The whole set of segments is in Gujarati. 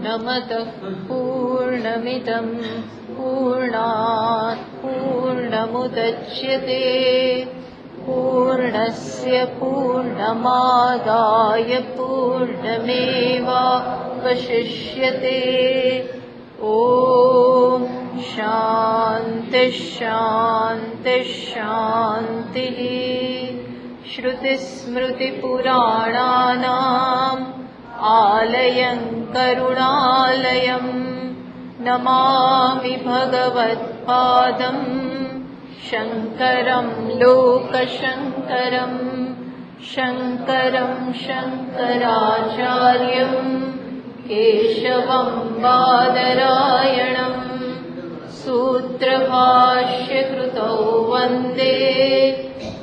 पूर्णमतः पूर्णमिदं पूर्णात् पूर्णमुदच्यते पूर्णस्य पूर्णमादाय पूर्णमेवावशिष्यते। ॐ शान्ति शान्ति शान्तिः। श्रुतिस्मृतिपुराणानाम् आलयं करुणालयं नमामि भगवत्पादं शङ्करं लोकशङ्करं शङ्करं शङ्कराचार्यं केशवं बादरायणं सूत्रभाष्यकृतौ वन्दे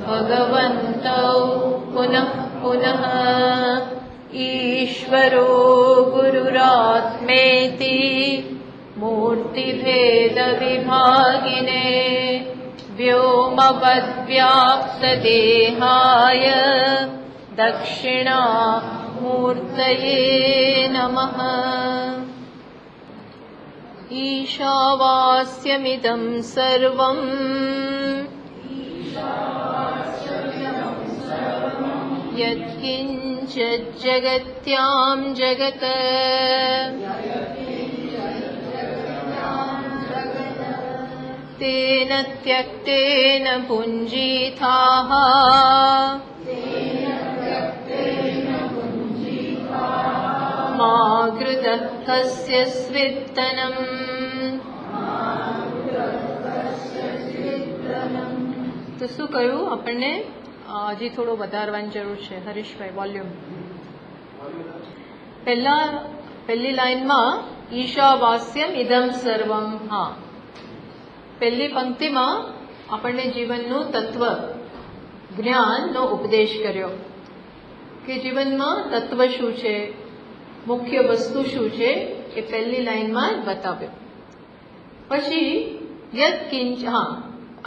भगवन्तौ पुनः पुनः। ईश्वरो गुरुरात्मेति मूर्तिभेदविभागिने व्योमवद्व्याप्तदेहाय दक्षिणामूर्तये नमः। ईशावास्यमिदं सर्वम् यत्किञ्चिज्जगत्यां जगत् तेन त्यक्तेन भुञ्जीथाः मा घृतः कस्य स्वित्तनम्। તો શું કહ્યું આપણને હજી થોડો વધારવાની જરૂર છે હરીશભાઈ વોલ્યુમ। પહેલી લાઈનમાં ઈશાવાસ્યમ ઇદમ સર્વમ। હા, પહેલી પંક્તિમાં આપણને જીવનનું તત્વ જ્ઞાનનો ઉપદેશ કર્યો કે જીવનમાં તત્વ શું છે, મુખ્ય વસ્તુ શું છે એ પહેલી લાઈનમાં બતાવ્યો। પછી યત કિંચ, હા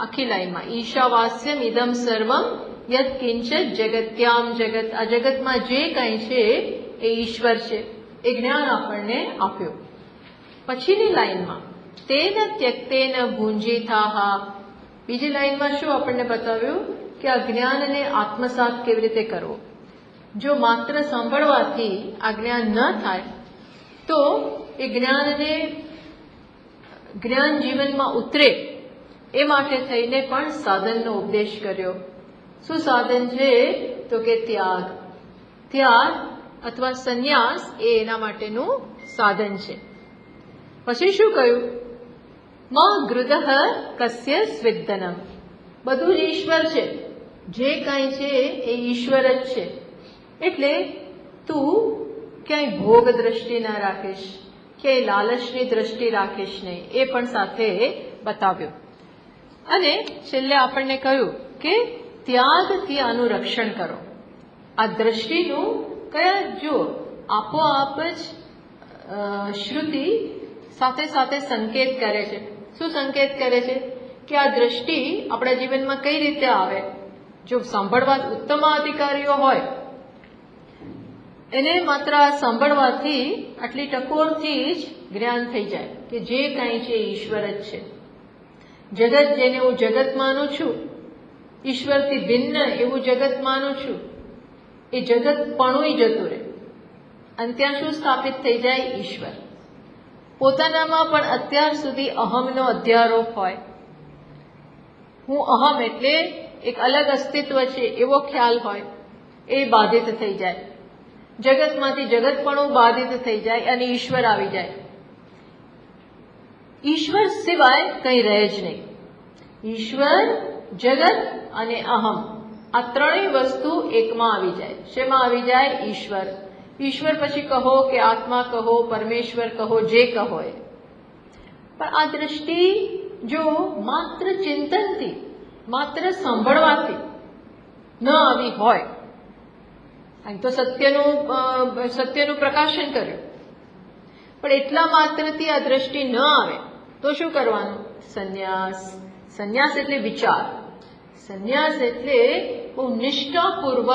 આખી લાઈનમાં ઈશાવાસ્યમ ઇદમ સર્વમ યત કિંચિત જગત્યામ જગત, આ જગતમાં જે કંઈ છે એ ઈશ્વર છે એ જ્ઞાન આપણને આપ્યું। પછીની લાઈનમાં તેન ત્યક્તેન ભુંજીથાહ, બીજી લાઈનમાં શું આપણને બતાવ્યું કે આ જ્ઞાનને આત્મસાત કેવી રીતે કરવો। જો માત્ર સાંભળવાથી આ જ્ઞાન ન થાય તો એ જ્ઞાન જીવનમાં ઉતરે એ માટે થઈને પણ સાધનનો ઉપદેશ કર્યો। શું સાધન છે તો કે ત્યાગ અથવા સંન્યાસ એ એના માટેનું સાધન છે। પછી શું કહ્યું, માં ગૃદઃ કસ્ય સ્વિદ્દનમ, બધું જ ઈશ્વર છે, જે કાંઈ છે એ ઈશ્વર જ છે, એટલે તું ક્યાંય ભોગ દ્રષ્ટિ ના રાખીશ, ક્યાંય લાલચની દ્રષ્ટિ રાખીશ નહીં, એ પણ સાથે બતાવ્યું। અને છેલ્લે આપણને કહ્યું કે ત્યાગથી આનું રક્ષણ કરો। આ દ્રષ્ટિનું જો આપોઆપ જ શ્રુતિ સાથે સાથે સંકેત કરે છે। શું સંકેત કરે છે કે આ દ્રષ્ટિ આપણા જીવનમાં કઈ રીતે આવે। જો સાંભળવા ઉત્તમ અધિકારીઓ હોય એને માત્ર આ સાંભળવાથી આટલી ટકોરથી જ જ્ઞાન થઈ જાય કે જે કાંઈ છે ઈશ્વર જ છે। જગત, જેને હું જગત માનું છું, ઈશ્વરથી ભિન્ન એવું જગત માનું છું, એ જગત પણ જતું રહે અને ત્યાં શું સ્થાપિત થઈ જાય, ઈશ્વર। પોતાનામાં પણ અત્યાર સુધી અહમનો અધ્યારોપ હોય, હું અહમ એટલે એક અલગ અસ્તિત્વ છે એવો ખ્યાલ હોય, એ બાધિત થઈ જાય। જગતમાંથી જગતપણું બાધિત થઈ જાય અને ઈશ્વર આવી જાય। ઈશ્વર સિવાય કંઈ રહે જ નહીં। ઈશ્વર, જગત અને અહમ, આ ત્રણેય વસ્તુ એકમાં આવી જાય। શેમાં આવી જાય, ઈશ્વર। ઈશ્વર પછી કહો કે આત્મા કહો, પરમેશ્વર કહો, જે કહો એ, પણ આ દ્રષ્ટિ જો માત્ર ચિંતનથી, માત્ર સાંભળવાથી ન આવી હોય, અહીં તો સત્યનું પ્રકાશન કર્યું, પણ એટલા માત્રથી આ દ્રષ્ટિ ન આવે તો શું કરવાનું, સંન્યાસ। સંન્યાસ એટલે વિચાર, સંન્યાસ એટલે બહુ નિષ્ઠાપૂર્વક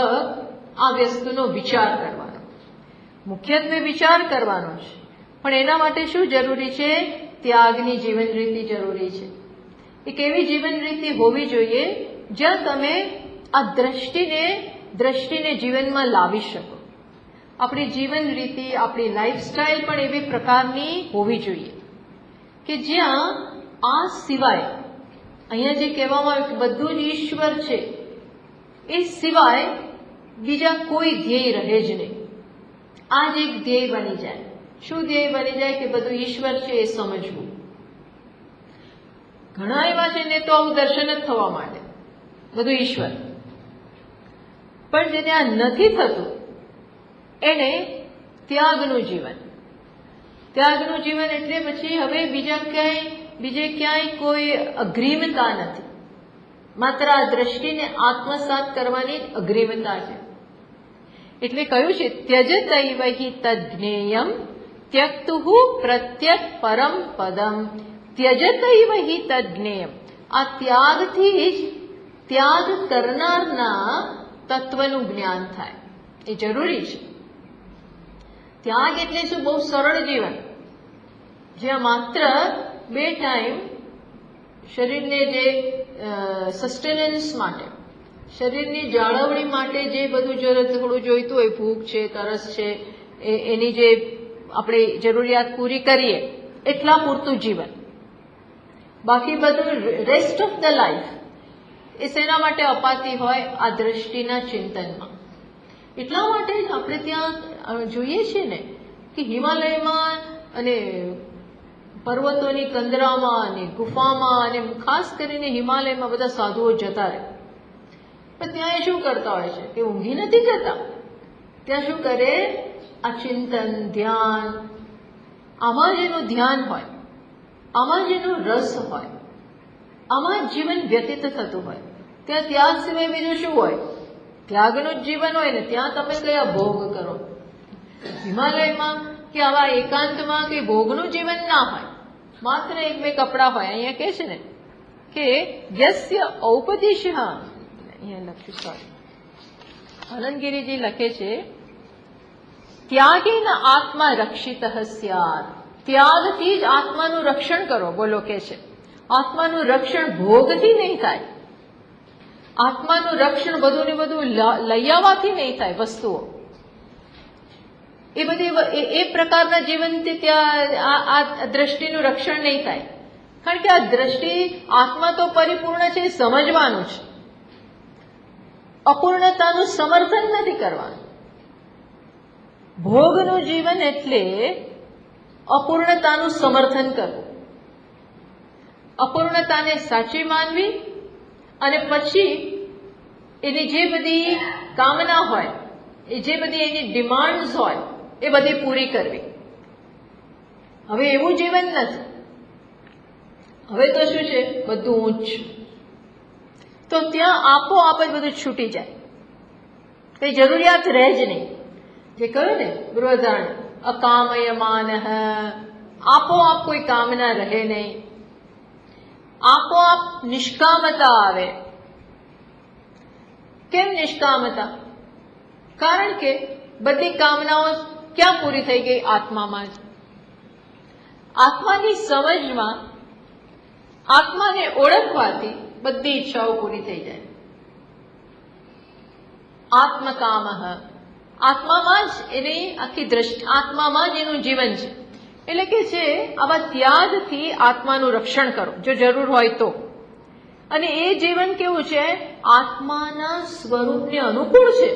આ વસ્તુનો વિચાર કરવાનો, મુખ્યત્વે વિચાર કરવાનો છે, પણ એના માટે શું જરૂરી છે? ત્યાગની જીવન રીતિ જરૂરી છે. એક એવી જીવન રીતિ હોવી જોઈએ જ્યાં તમે આ દ્રષ્ટિને જીવનમાં લાવી શકો. આપણી જીવન રીતિ, આપણી લાઈફસ્ટાઈલ પણ એવી પ્રકારની હોવી જોઈએ કે જ્યાં આ સિવાય, અહીંયા જે કહેવામાં આવ્યું કે બધું જ ઈશ્વર છે, એ સિવાય બીજા કોઈ ધ્યેય રહે જ નહીં. આ જ એક ધ્યેય બની જાય. શું ધ્યેય બની જાય? કે બધું ઈશ્વર છે એ સમજવું. ઘણા એવા છે ને તો આવું દર્શન જ થવા માટે બધું ઈશ્વર, પણ જેને આ નથી થતું એને ત્યાગનું જીવન. ત્યાગનું જીવન એટલે પછી હવે બીજે ક્યાંય કોઈ અગ્રીમતા નથી, માત્ર આ દ્રષ્ટિને આત્મસાત કરવાની અગ્રીમતા છે. એટલે કહ્યું છે ત્યજતૈવ હિ તદ્જ્ઞેયમ ત્યક્તુઃ પ્રત્યક પરમ પદમ. ત્યજતૈવ હિ તદ્જ્ઞેયમ. આ ત્યાગથી જ ત્યાગ કરનારના તત્વનું જ્ઞાન થાય, એ જરૂરી છે. ત્યાગ એટલે શું? બહુ સરળ જીવન, જ્યાં માત્ર 2 ટાઈમ શરીરને જે સસ્ટેનન્સ માટે, શરીરની જાળવણી માટે જે બધું થોડું જોઈતું હોય, ભૂખ છે, તરસ છે, એની જે આપણે જરૂરિયાત પૂરી કરીએ એટલા પૂરતું જીવન. બાકી બધું રેસ્ટ ઓફ ધ લાઈફ એ શેના માટે અપાતી હોય? આ દ્રષ્ટિના ચિંતનમાં. એટલા માટે જ આપણે ત્યાં જોઈએ છીએ ને કે હિમાલયમાં અને પર્વતોની કંદરામાં અને ગુફામાં અને ખાસ કરીને હિમાલયમાં બધા સાધુઓ જતા રહે. પણ ત્યાં એ શું કરતા હોય છે કે ઊંઘી નથી જતા. ત્યાં શું કરે? આ ચિંતન, ધ્યાન, આમાં જેનું ધ્યાન હોય, આમાં જેનો રસ હોય, આમાં જીવન વ્યતીત થતું હોય, ત્યાં ત્યાગ સિવાય બીજું શું હોય? ત્યાગનું જ જીવન હોય ને ત્યાં તમે કયા ભોગ કરો? હિમાલયમાં કે આવા એકાંતમાં કે ભોગનું જીવન ના હોય, માત્ર 1-2 કપડા હોય. અહીંયા કે છે ને કે યસ્ય ઔપદિશ, અહીંયા લખ્યું, સોરી, આનંદગીરીજી લખે છે ત્યાગેન આત્મા રક્ષિત સ્યાત. ત્યાગથી જ આત્માનું રક્ષણ કરો. બોલો કે છે આત્માનું રક્ષણ ભોગથી નહીં થાય, આત્માનું રક્ષણ બધું ને બધું લઈ આવવાથી નહીં થાય. વસ્તુઓ એ બધી એ પ્રકારના જીવનથી ત્યાં આ દ્રષ્ટિનું રક્ષણ નહીં થાય. કારણ કે આ દ્રષ્ટિ, આત્મા તો પરિપૂર્ણ છે, સમજવાનું છે, અપૂર્ણતાનું સમર્થન નથી કરવાનું. ભોગનું જીવન એટલે અપૂર્ણતાનું સમર્થન કરવું, અપૂર્ણતાને સાચી માનવી અને પછી એની જે બધી કામના હોય, એ જે બધી એની ડિમાન્ડ્સ હોય એ બધી પૂરી કરવી. હવે એવું જીવન નથી. હવે તો શું છે? બધું ઊંચ. તો ત્યાં આપોઆપ જ બધું છૂટી જાય, કઈ જરૂરિયાત રહે જ નહીં. જે કહ્યું ને બૃહદારણ્યક, અકામયમાન, આપોઆપ કોઈ કામના રહે નહીં, આપોઆપ નિષ્કામતા આવે. કેમ નિષ્કામતા? કારણ કે બધી કામનાઓ ક્યાં પૂરી થઈ ગઈ? આત્મામાં જ. આત્માની સમજમાં, આત્માને ઓળખવાથી બધી ઈચ્છાઓ પૂરી થઈ જાય. આત્મકામ, આત્મામાં જ એની આખી દ્રષ્ટિ, આત્મામાં જ એનું જીવન છે. એટલે કે છે આવા ત્યાગથી આત્માનું રક્ષણ કરો જો જરૂર હોય તો. અને એ જીવન કેવું છે? આત્માના સ્વરૂપને અનુકૂળ છે.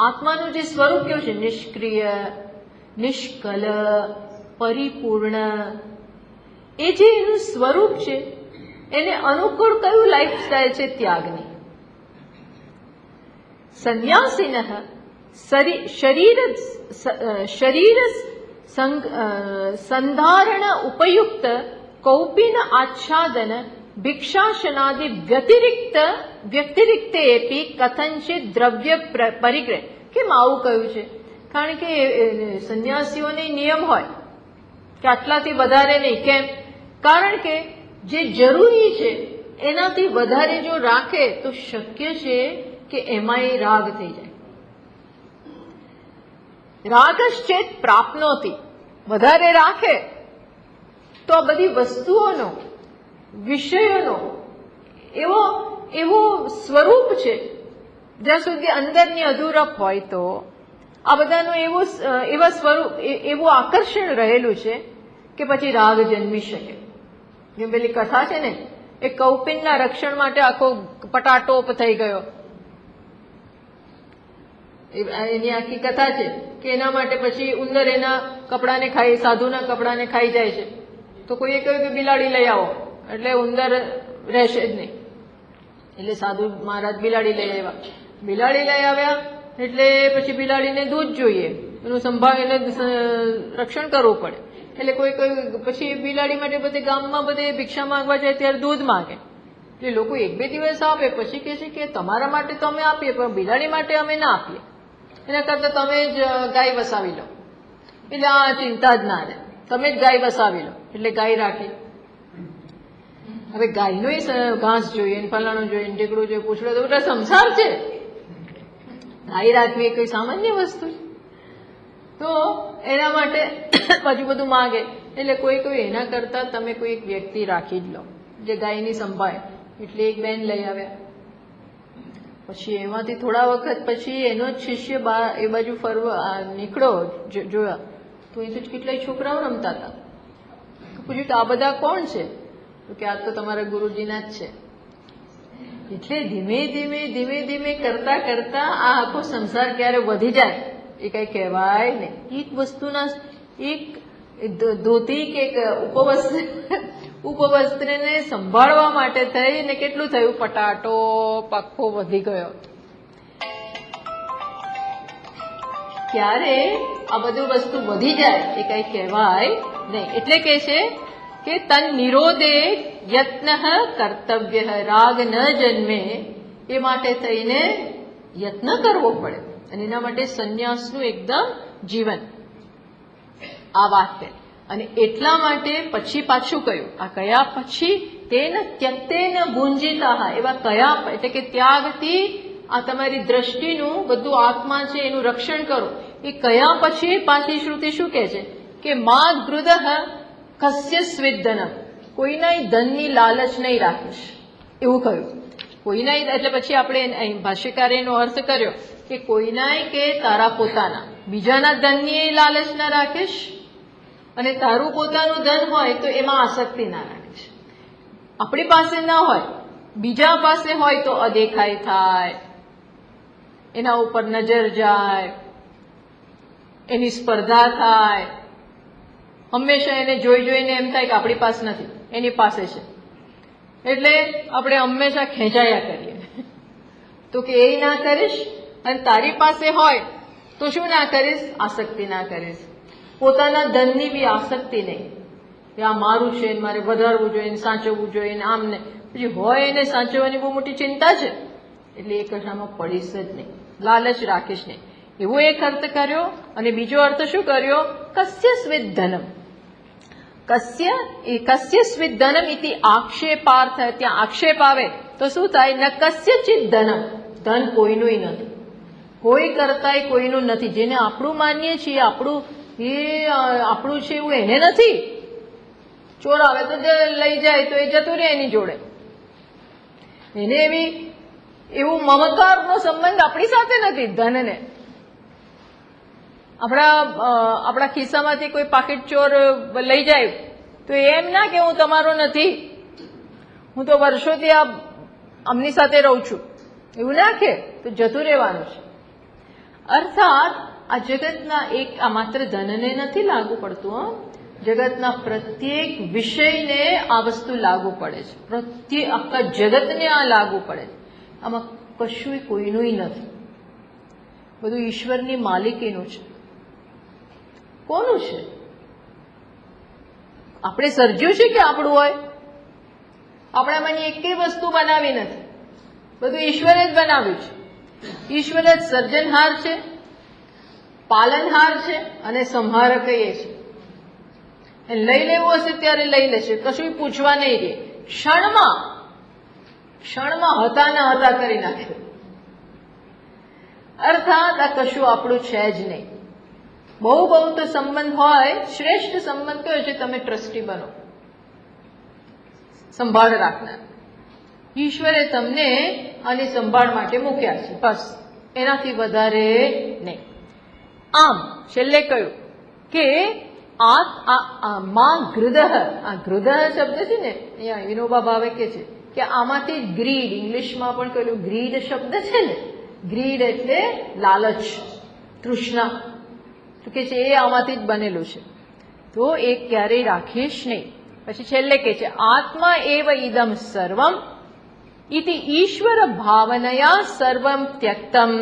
આત્માનું જે સ્વરૂપ કેવું છે? નિષ્ક્રિય, નિષ્કલ, પરિપૂર્ણ. એ જે એનું સ્વરૂપ છે એને અનુકૂળ કયું લાઈફસ્ટાઈલ છે? ત્યાગની. સંન્યાસીન શરીર સંધારણ ઉપયુક્ત કૌપિન આચ્છાદન ભિક્ષાસનાદિ વ્યતિરિક્તે એપી કથનચિત દ્રવ્ય પરિગ્રહ. કેમ આવું કહ્યું છે? કારણ કે સંન્યાસીઓને નિયમ હોય કે આટલાથી વધારે નહીં. કેમ? કારણ કે જે જરૂરી છે એનાથી વધારે જો રાખે તો શક્ય છે કે એમાં એ રાગ થઈ જાય. રાગશ્ચેત પ્રાપ્નોતિ. વધારે રાખે તો આ બધી વસ્તુઓનો, વિષયોનો એવો સ્વરૂપ છે, જ્યાં સુધી અંદરની અધૂરપ હોય તો આ બધાનું એવા સ્વરૂપ, એવું આકર્ષણ રહેલું છે કે પછી રાગ જન્મી શકે. જેમ પેલી કથા છે ને, એ કૌપિનના રક્ષણ માટે આખો પટાટોપ થઈ ગયો, એની આખી કથા છે કે એના માટે પછી ઉંદર એના કપડાને ખાઈ, સાધુના કપડાને ખાઈ જાય છે. તો કોઈએ કહ્યું કે બિલાડી લઈ આવો, એટલે ઉંદર રહેશે જ નહીં. એટલે સાધુ મહારાજ બિલાડી લઈ આવ્યા. બિલાડી લઈ આવ્યા એટલે પછી બિલાડીને દૂધ જોઈએ, એનું સંભાળ, એને રક્ષણ કરવું પડે. એટલે કોઈ પછી બિલાડી માટે બધે ગામમાં બધે ભિક્ષા માંગવા જાય ત્યારે દૂધ માંગે. એટલે લોકો 1-2 દિવસ આપે, પછી કહે છે કે તમારા માટે તો અમે આપીએ, પણ બિલાડી માટે અમે ના આપીએ, એના કરતા તમે જ ગાય વસાવી લો. એટલે આ ચિંતા જ ના રહે, તમે જ ગાય વસાવી લો. એટલે ગાય રાખી. હવે ગાયનો ઘાસ જોઈએ, ફલાણું જોઈએ, ઢીકડું જોઈએ, પૂછડો તો બધા સંસાર છે. ગાય રાખવી એ કઈ સામાન્ય વસ્તુ છે? તો એના માટે પાછું બધું માગે. એટલે કોઈ એના કરતા તમે કોઈ એક વ્યક્તિ રાખી જ લો જે ગાયની સંભાળે. એટલે એક બેન લઈ આવ્યા. પછી એમાંથી થોડા વખત પછી એનો જ શિષ્ય એ બાજુ ફરવા નીકળ્યો, જોયા તો એ તો કેટલાય છોકરાઓ રમતા હતા. પૂછ્યું કે આ બધા કોણ છે? તો કે આ તો તમારા ગુરુજીના જ છે. એટલે ધીમે ધીમે કરતા કરતા આ આખો સંસાર ક્યારે વધી જાય એ કઈ કહેવાય નહીં. એક વસ્તુના, એક ધોતી કે ઉપવસ્ત્રને સંભાળવા માટે થઈને કેટલું થયું, પટાટો પાખો વધી ગયો. ક્યારે આ બધું વસ્તુ વધી જાય એ કઈ કહેવાય નહીં. એટલે કે છે કે તન નિરોધે યત્ન કર્તવ્ય, રાગ ન જન્મે એ માટે થઈને યત્ન કરવો પડે. અને એના માટે સંન્યાસનું એકદમ જીવન આ વાક્ય. અને એટલા માટે પછી પાછું કહ્યું, આ કયા પછી તેન ત્યક્તેન ભુંજિતા, એવા કયા એટલે કે ત્યાગથી આ તમારી દ્રષ્ટિનું બધું આત્મા છે એનું રક્ષણ કરો. એ કયા પછી પાછી શ્રુતિ શું કહે છે કે મા ગૃદઃ કસ્ય સ્વિદ્ધનમ, કોઈના ધનની લાલચ નહીં રાખીશ, એવું કહ્યું. કોઈના એટલે પછી આપણે ભાષ્યકારે એનો અર્થ કર્યો કે કોઈના કે તારા પોતાના, બીજાના ધનની લાલચ ના રાખીશ, અને તારું પોતાનું ધન હોય તો એમાં આસક્તિ ના રાખીશ. આપણી પાસે ના હોય, બીજા પાસે હોય તો અદેખાઈ થાય, એના ઉપર નજર જાય, એની સ્પર્ધા થાય. હંમેશા એને જોઈને એમ થાય કે આપણી પાસે નથી, એની પાસે છે, એટલે આપણે હંમેશા ખેંચાયા કરીએ. તો કે એ ના કરીશ, અને તારી પાસે હોય તો શું ના કરીશ? આસક્તિ ના કરીશ. પોતાના ધનની બી આસક્તિ નહીં કે આ મારું છે, મારે વધારવું જોઈએ, સાચવવું જોઈએ, આમ ને પછી હોય એને સાચવવાની બહુ મોટી ચિંતા છે, એટલે એ કશામાં પડીશ જ નહીં, લાલચ રાખીશ નહીં. એવો એક અર્થ કર્યો. અને બીજો અર્થ શું કર્યો? કસ્ય સ્વિત ધનમ, કસ્ય સ્વિત ધનમ ઇતિ આક્ષેપાર્થ. ત્યાં આક્ષેપ આવે તો શું થાય? ન કસ્યચિત ધનમ, ધન કોઈનું નથી, કોઈ કરતાય કોઈનું નથી. જેને આપણું માનીએ છીએ, આપણું છે એવું એને નથી. ચોર આવે તો લઈ જાય તો એ જતું રહે એની જોડે, એને એવું મમકારનો સંબંધ આપણી સાથે નથી ધનને. આપણા ખિસ્સામાંથી કોઈ પાકીટ ચોર લઈ જાય તો એમ ના કે હું તમારો નથી, હું તો વર્ષોથી આમની સાથે રહું છું, એવું ના કે, તો જતું રહેવાનું છે. અર્થાત આ જગતના આ માત્ર ધનને નથી લાગુ પડતું, જગતના પ્રત્યેક વિષયને આ વસ્તુ લાગુ પડે છે, આખા જગતને આ લાગુ પડે છે. આમાં કશું કોઈનું નથી, બધું ઈશ્વરની માલિકીનું છે. કોનું છે? આપણે સર્જ્યું છે કે આપણું હોય? આપણામાંની એકેય વસ્તુ બનાવી નથી, બધું ઈશ્વરે જ બનાવ્યું છે. ઈશ્વર જ સર્જનહાર છે, પાલનહાર છે અને સંહારક એ છે. લઈ લેવું હશે ત્યારે લઈ લેશે, કશું પૂછવા નહીં રહે. ક્ષણમાં હતા ના હતા કરી નાખે. અર્થાત આ કશું આપણું છે જ નહીં. બહુ બહુ તો સંબંધ હોય, શ્રેષ્ઠ સંબંધ કયો છે? તમે ટ્રસ્ટી બનો, સંભાળ રાખનાર. ઈશ્વરે તમને આની સંભાળ માટે મૂક્યા છે, બસ, એનાથી વધારે નહીં. આમ છેલ્લે કહ્યું કે માં ગૃદઃ, આ ગૃદઃ શબ્દ છે ને, અહીંયા વિનોબા ભાવે કે છે કે આમાંથી ગ્રીડ, ઇંગ્લિશમાં પણ કહેલું ગ્રીડ શબ્દ છે ને, ગ્રીડ એટલે લાલચ, તૃષ્ણા, તો કે છે એ આમાંથી જ બનેલું છે, તો એ ક્યારેય રાખીશ નહીં. પછી છેલ્લે કે છે આત્મા એવ ઇદમ સર્વમ ઇતિ ઈશ્વર ભાવનયા સર્વમ ત્યક્તમ.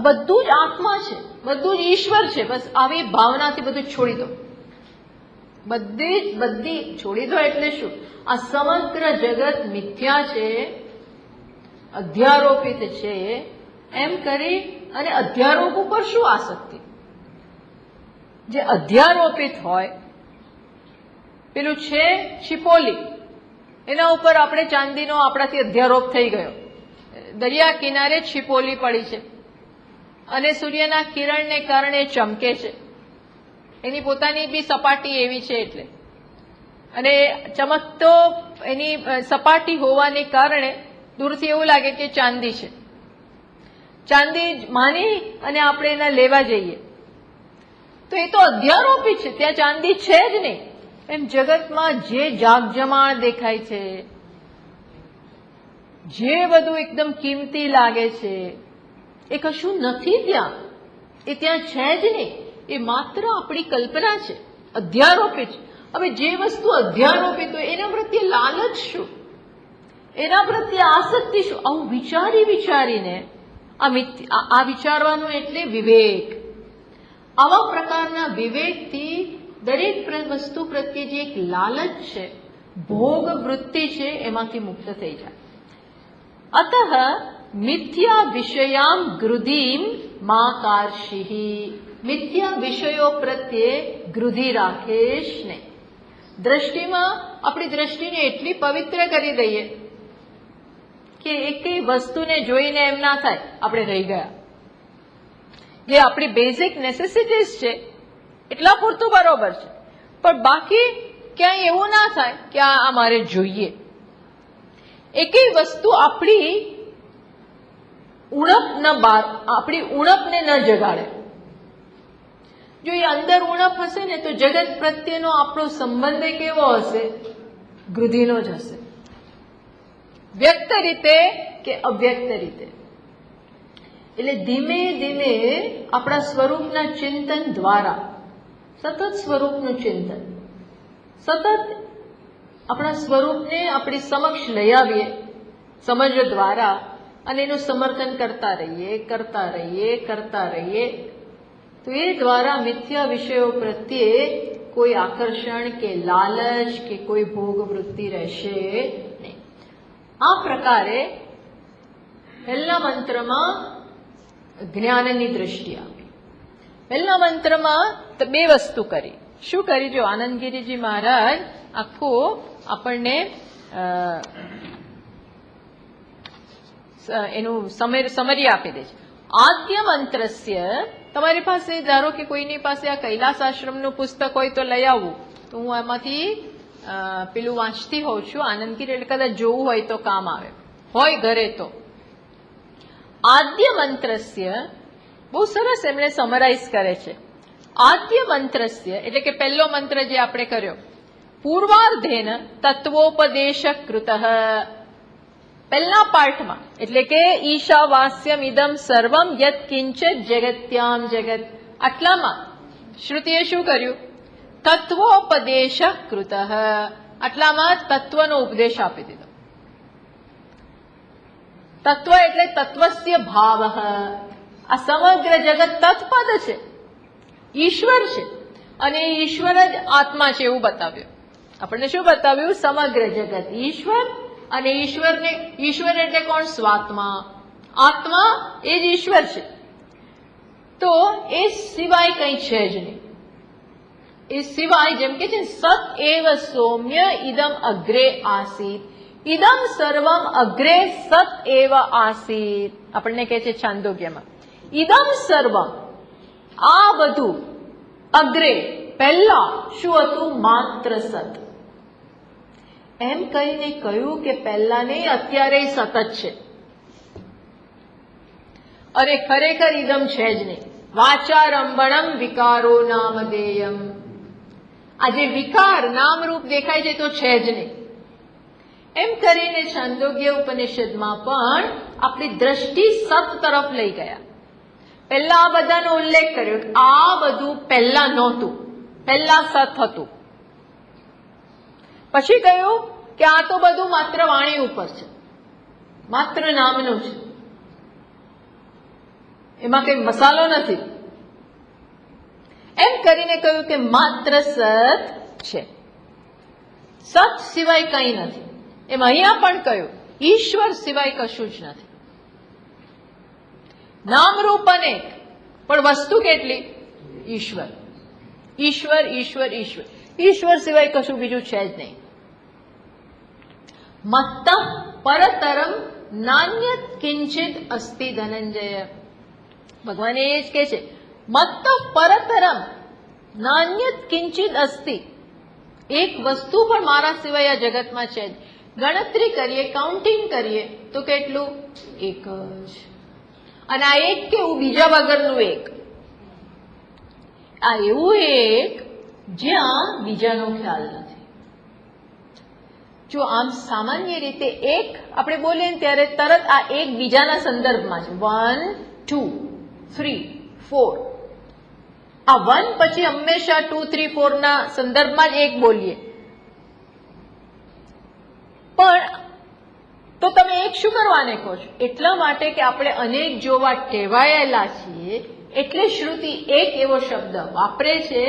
બધું જ આત્મા છે, બધું જ ઈશ્વર છે, બસ આવી ભાવનાથી બધું છોડી દો. બધી છોડી દો એટલે શું? આ સમગ્ર જગત મિથ્યા છે, અધ્યારોપિત છે, એમ કરી અને અધ્યારોપ ઉપર શું આસક્તિ? જે અધ્યારોપિત હોય, પેલું છે શિપોલી, એના ઉપર આપણે ચાંદીનો આપણાથી અધ્યારોપ થઈ ગયો, દરિયા કિનારે છિપોલી પડી છે અને સૂર્યના કિરણને કારણે ચમકે છે, એની પોતાની બી સપાટી એવી છે એટલે, અને ચમકતો એની સપાટી હોવાને કારણે દૂરથી એવું લાગે કે ચાંદી છે. ચાંદી માની અને આપણે એના લેવા જઈએ તો એ તો અધ્યારોપિત છે, ત્યાં ચાંદી છે જ નહીં. એમ જગતમાં જે જાગજમાળ દેખાય છે, જે બધું એકદમ કિંમતી લાગે છે, એ કશું નથી ત્યાં, એ ત્યાં છે જ નહીં. એ માત્ર આપણી કલ્પના છે, અધ્યારોપિત છે. હવે જે વસ્તુ અધ્યારોપિત હોય એના પ્રત્યે લાલચ શું, એના પ્રત્યે આસક્તિ શું? આવું વિચારીને આ વિચારવાનું એટલે વિવેક. આવા પ્રકારના વિવેકથી દરેક વસ્તુ પ્રત્યે જે એક લાલચ છે, ભોગ વૃત્તિ છે, એમાંથી મુક્ત થઈ જાય. અતઃ મિથ્યા વિષયામ ગૃધિમ મા કાર્ષિહી. મિથ્યા વિષયો પ્રત્યે ગૃધિ રાખીશ નહીં. દ્રષ્ટિમાં આપણી દ્રષ્ટિને એટલી પવિત્ર કરી દઈએ કે એકેય વસ્તુને જોઈને એમ ના થાય આપણે રહી ગયા. જે આપણી બેઝિક નેસેસિટીઝ છે એટલા પૂરતું બરોબર છે, પણ બાકી ક્યાંય એવું ના થાય કે આ મારે જોઈએ. એકેય વસ્તુ આપણી ઉણપને ન જગાડે. જો એ અંદર ઉણપ હશે ને તો જગત પ્રત્યેનો આપણો સંબંધ કેવો હશે? ગૃધિનો જ હશે, વ્યક્ત રીતે કે અવ્યક્ત રીતે. એટલે ધીમે ધીમે આપણા સ્વરૂપના ચિંતન દ્વારા, સતત સ્વરૂપનું ચિંતન, સતત આપણા સ્વરૂપને આપણી સમક્ષ લઈ આવીએ સમજ દ્વારા, અને એનું સમર્થન કરતા રહીએ, તો એ દ્વારા મિથ્યા વિષયો પ્રત્યે કોઈ આકર્ષણ કે લાલચ કે કોઈ ભોગ વૃત્તિ રહેશે નહીં. આ પ્રકારે પહેલા મંત્રમાં જ્ઞાનની દ્રષ્ટિ આપી. પહેલા મંત્રમાં બે વસ્તુ કરી. શું કરી? જો આનંદગીરીજી મહારાજ આખું આપણને એનું સમરી આપી દે છે. આદ્ય મંત્રસ્ય, તમારી પાસે ધારો કે કોઈની પાસે આ કૈલાસ આશ્રમનું પુસ્તક હોય તો લઈ આવવું, તો હું એમાંથી પેલું વાંચતી હોઉં છું આનંદગીરી, એટલે કદાચ જોવું હોય તો કામ આવે, હોય ઘરે તો. આદ્ય મંત્રસ્ય બહુ સરસ એમણે સમરાઇઝ કરે છે. આદ્ય મંત્રસ્ય એટલે કે પહેલો મંત્ર જે આપણે કર્યો, પૂર્વાર્ધેન તત્વોપદેશ કૃતઃ. પહેલા પાઠમાં એટલે કે ઈશાવાસ્યમ ઇદમ સર્વમ યત કિંચિત જગત્યામ જગત, આટલામાં શ્રુતિએ શું કર્યું? તત્વોપદેશ કૃતઃ. આટલામાં તત્વનો ઉપદેશ આપી દીધો. તત્વ એટલે તત્વસ્ય ભાવ. આ સમગ્ર જગત તત્પદ છે, ઈશ્વર છે, અને ઈશ્વર જ આત્મા છે એવું બતાવ્યું. આપણને શું બતાવ્યું? સમગ્ર જગત ઈશ્વર, અને ઈશ્વર એટલે કોણ? સ્વાત્મા. આત્મા એ જ ઈશ્વર છે. તો એ સિવાય કંઈ છે જ નહીં. એ સિવાય જેમ કે છે સત એવ સૌમ્ય ઇદમ અગ્રે આસીત, ઇદમ સર્વમ અગ્રે સત એવ આસીત. આપણને કહે છે છાંદોગ્યમાં ઇદમ સર્વમ, આ બધું અગ્રે પહેલા શું હતું? માત્ર સત. એમ કહીને કહ્યું કે પહેલા નહીં, અત્યારે સતત છે. અરે ખરેખર ઇદમ છે જ નહીં. વાચારંભણમ વિકારો નામધેયમ. આ જે વિકાર નામરૂપ દેખાય છે તો છે જ નહીં. એમ કરીને છાંદોગ્ય ઉપનિષદમાં પણ આપણી દ્રષ્ટિ સત તરફ લઈ ગયા. પહેલા આ બધાનો ઉલ્લેખ કર્યો. આ બધું પહેલા નહોતું, પહેલા સત હતું. પછી કહ્યું કે આ તો બધું માત્ર વાણી ઉપર છે, માત્ર નામનું છે, એમાં કઈ મસાલો નથી. એમ કરીને કહ્યું કે માત્ર સત છે, સત સિવાય કંઈ નથી. એમ અહીંયા પણ કહ્યું ઈશ્વર સિવાય કશું જ નથી. નામરૂપ અનેક, પણ વસ્તુ કેટલી? ઈશ્વર, ઈશ્વર, ઈશ્વર, ઈશ્વર. ઈશ્વર સિવાય કશું બીજું છે જ નહીં. મત્ત પરતરમ નાન્યત કિંચિત અસ્તિ ધનંજય. ભગવાન એ જ કે છે, મત્ત પરતરમ નાન્યત કિંચિત અસ્તિ. એક વસ્તુ પણ મારા સિવાય આ જગતમાં છે જ. ગણતરી કરીએ, કાઉન્ટિંગ કરીએ તો કેટલું? એક જ. અને આ એક કેવું? બીજા વગરનું એક. આ એવું એક જ્યાં બીજાનો ખ્યાલ નથી. જો આમ સામાન્ય રીતે એક આપણે બોલીએ ને ત્યારે તરત આ એક બીજાના સંદર્ભમાં છે. 1, 2, 3, 4. આ 1 પછી હંમેશા 2, 3, 4 ના સંદર્ભમાં જ એક બોલીએ. પણ તો તમે એક શું કરવાને કહો છો? એટલા માટે કે આપણે અનેક જોવા ટેવાયેલા છીએ, એટલે શ્રુતિ એક એવો શબ્દ વાપરે છે.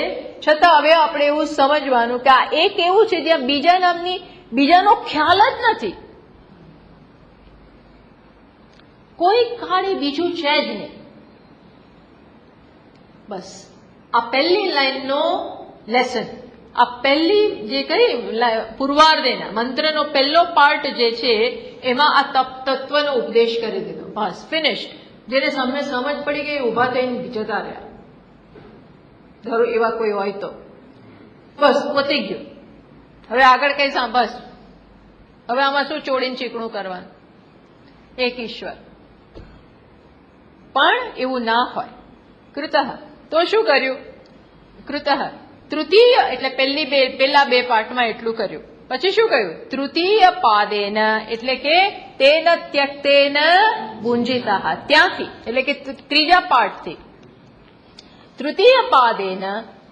છતાં હવે આપણે એવું સમજવાનું કે આ એક એવું છે જ્યાં બીજા નામની બીજાનો ખ્યાલ જ નથી. કોઈ કાળે બીજું છે જ નહીં. બસ આ પહેલી લાઈનનો લેસન, આ પહેલી જે કઈ પૂર્વાર્ધેના મંત્રનો પહેલો પાર્ટ જે છે એમાં આ તત્વનો ઉપદેશ કરી દીધો. બસ ફિનિશ્ડ. જેને સમજ પડી ગઈ ઉભા થઈને જતા રહ્યા. ધરો એવા કોઈ હોય તો બસ પતી ગયું. હવે આગળ કઈ બસ હવે આમાં શું ચોડીને ચીકણું કરવાનું? એક ઈશ્વર. પણ એવું ના હોય. કૃતઃ તો શું કર્યું? કૃતઃ તૃતીય એટલે પેલા બે પાઠમાં એટલું કર્યું. પછી શું કહ્યું? તૃતીય પાદેન એટલે કે તેન ત્યક્તેન ભુંજિતઃ. ત્યાંથી એટલે કે ત્રીજા પાઠથી તૃતીય પાદેન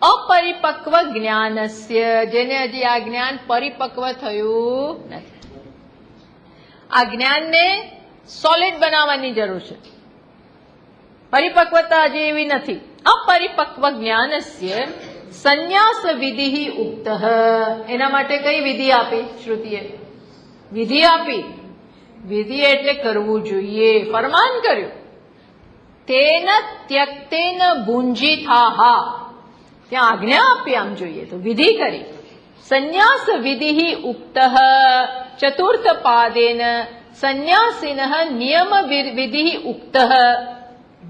અપરિપક્વ જ્ઞાનસ્ય, જેને હજી આ જ્ઞાન પરિપક્વ થયું નથી. આ જ્ઞાનને સોલિડ બનાવવાની જરૂર છે. પરિપક્વતા હજી એવી નથી. અપરિપક્વ જ્ઞાનસ્ય સંન્યાસ વિધિ ઉક્ત. એના માટે કઈ વિધિ આપી શ્રુતિએ? વિધિ આપી. વિધિ એટલે કરવું જોઈએ, ફરમાન કર્યું. તેન ત્યક્તેન ભુંજિતાહા, ત્યાં આજ્ઞા આપી. આમ જોઈએ તો વિધિ કરી. સંન્યાસ વિધિ ઉક્ત. ચતુર્થ પાદેન સંન્યાસિન નિયમ વિધિ ઉક્ત.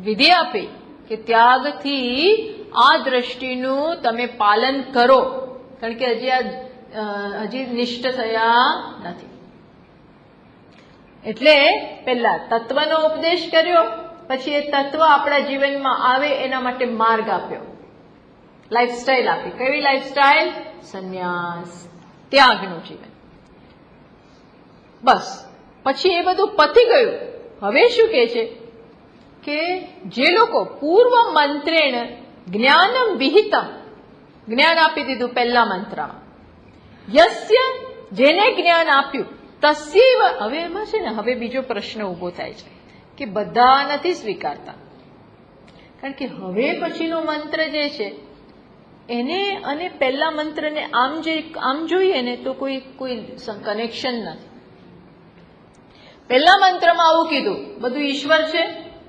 વિધિ આપી કે ત્યાગથી આ દ્રષ્ટિનું તમે પાલન કરો, કારણ કે હજી નિષ્ઠ થયા નથી. એટલે પહેલા તત્વનો ઉપદેશ કર્યો, પછી એ તત્વ આપણા જીવનમાં આવે એના માટે માર્ગ આપ્યો, લાઈફસ્ટાઈલ આપી. કેવી લાઈફસ્ટાઈલ? સંન્યાસ, ત્યાગનું જીવન. બસ પછી એ બધું પતી ગયું. હવે શું કહે છે કે જે લોકો પૂર્વ મંત્રેણ જ્ઞાનમ વિહિતમ, જ્ઞાન આપી દીધું પહેલા મંત્રમાં, યસ્ય જેને જ્ઞાન આપ્યું, તસ્યૈવ. હવે એમાં છે ને હવે બીજો પ્રશ્ન ઉભો થાય છે કે બધા નથી સ્વીકારતા. કારણ કે હવે પછીનો મંત્ર જે છે એને અને પહેલા મંત્રને આમ જોઈએ ને તો કોઈ કનેક્શન નથી. પહેલા મંત્રમાં આવું કીધું બધું ઈશ્વર છે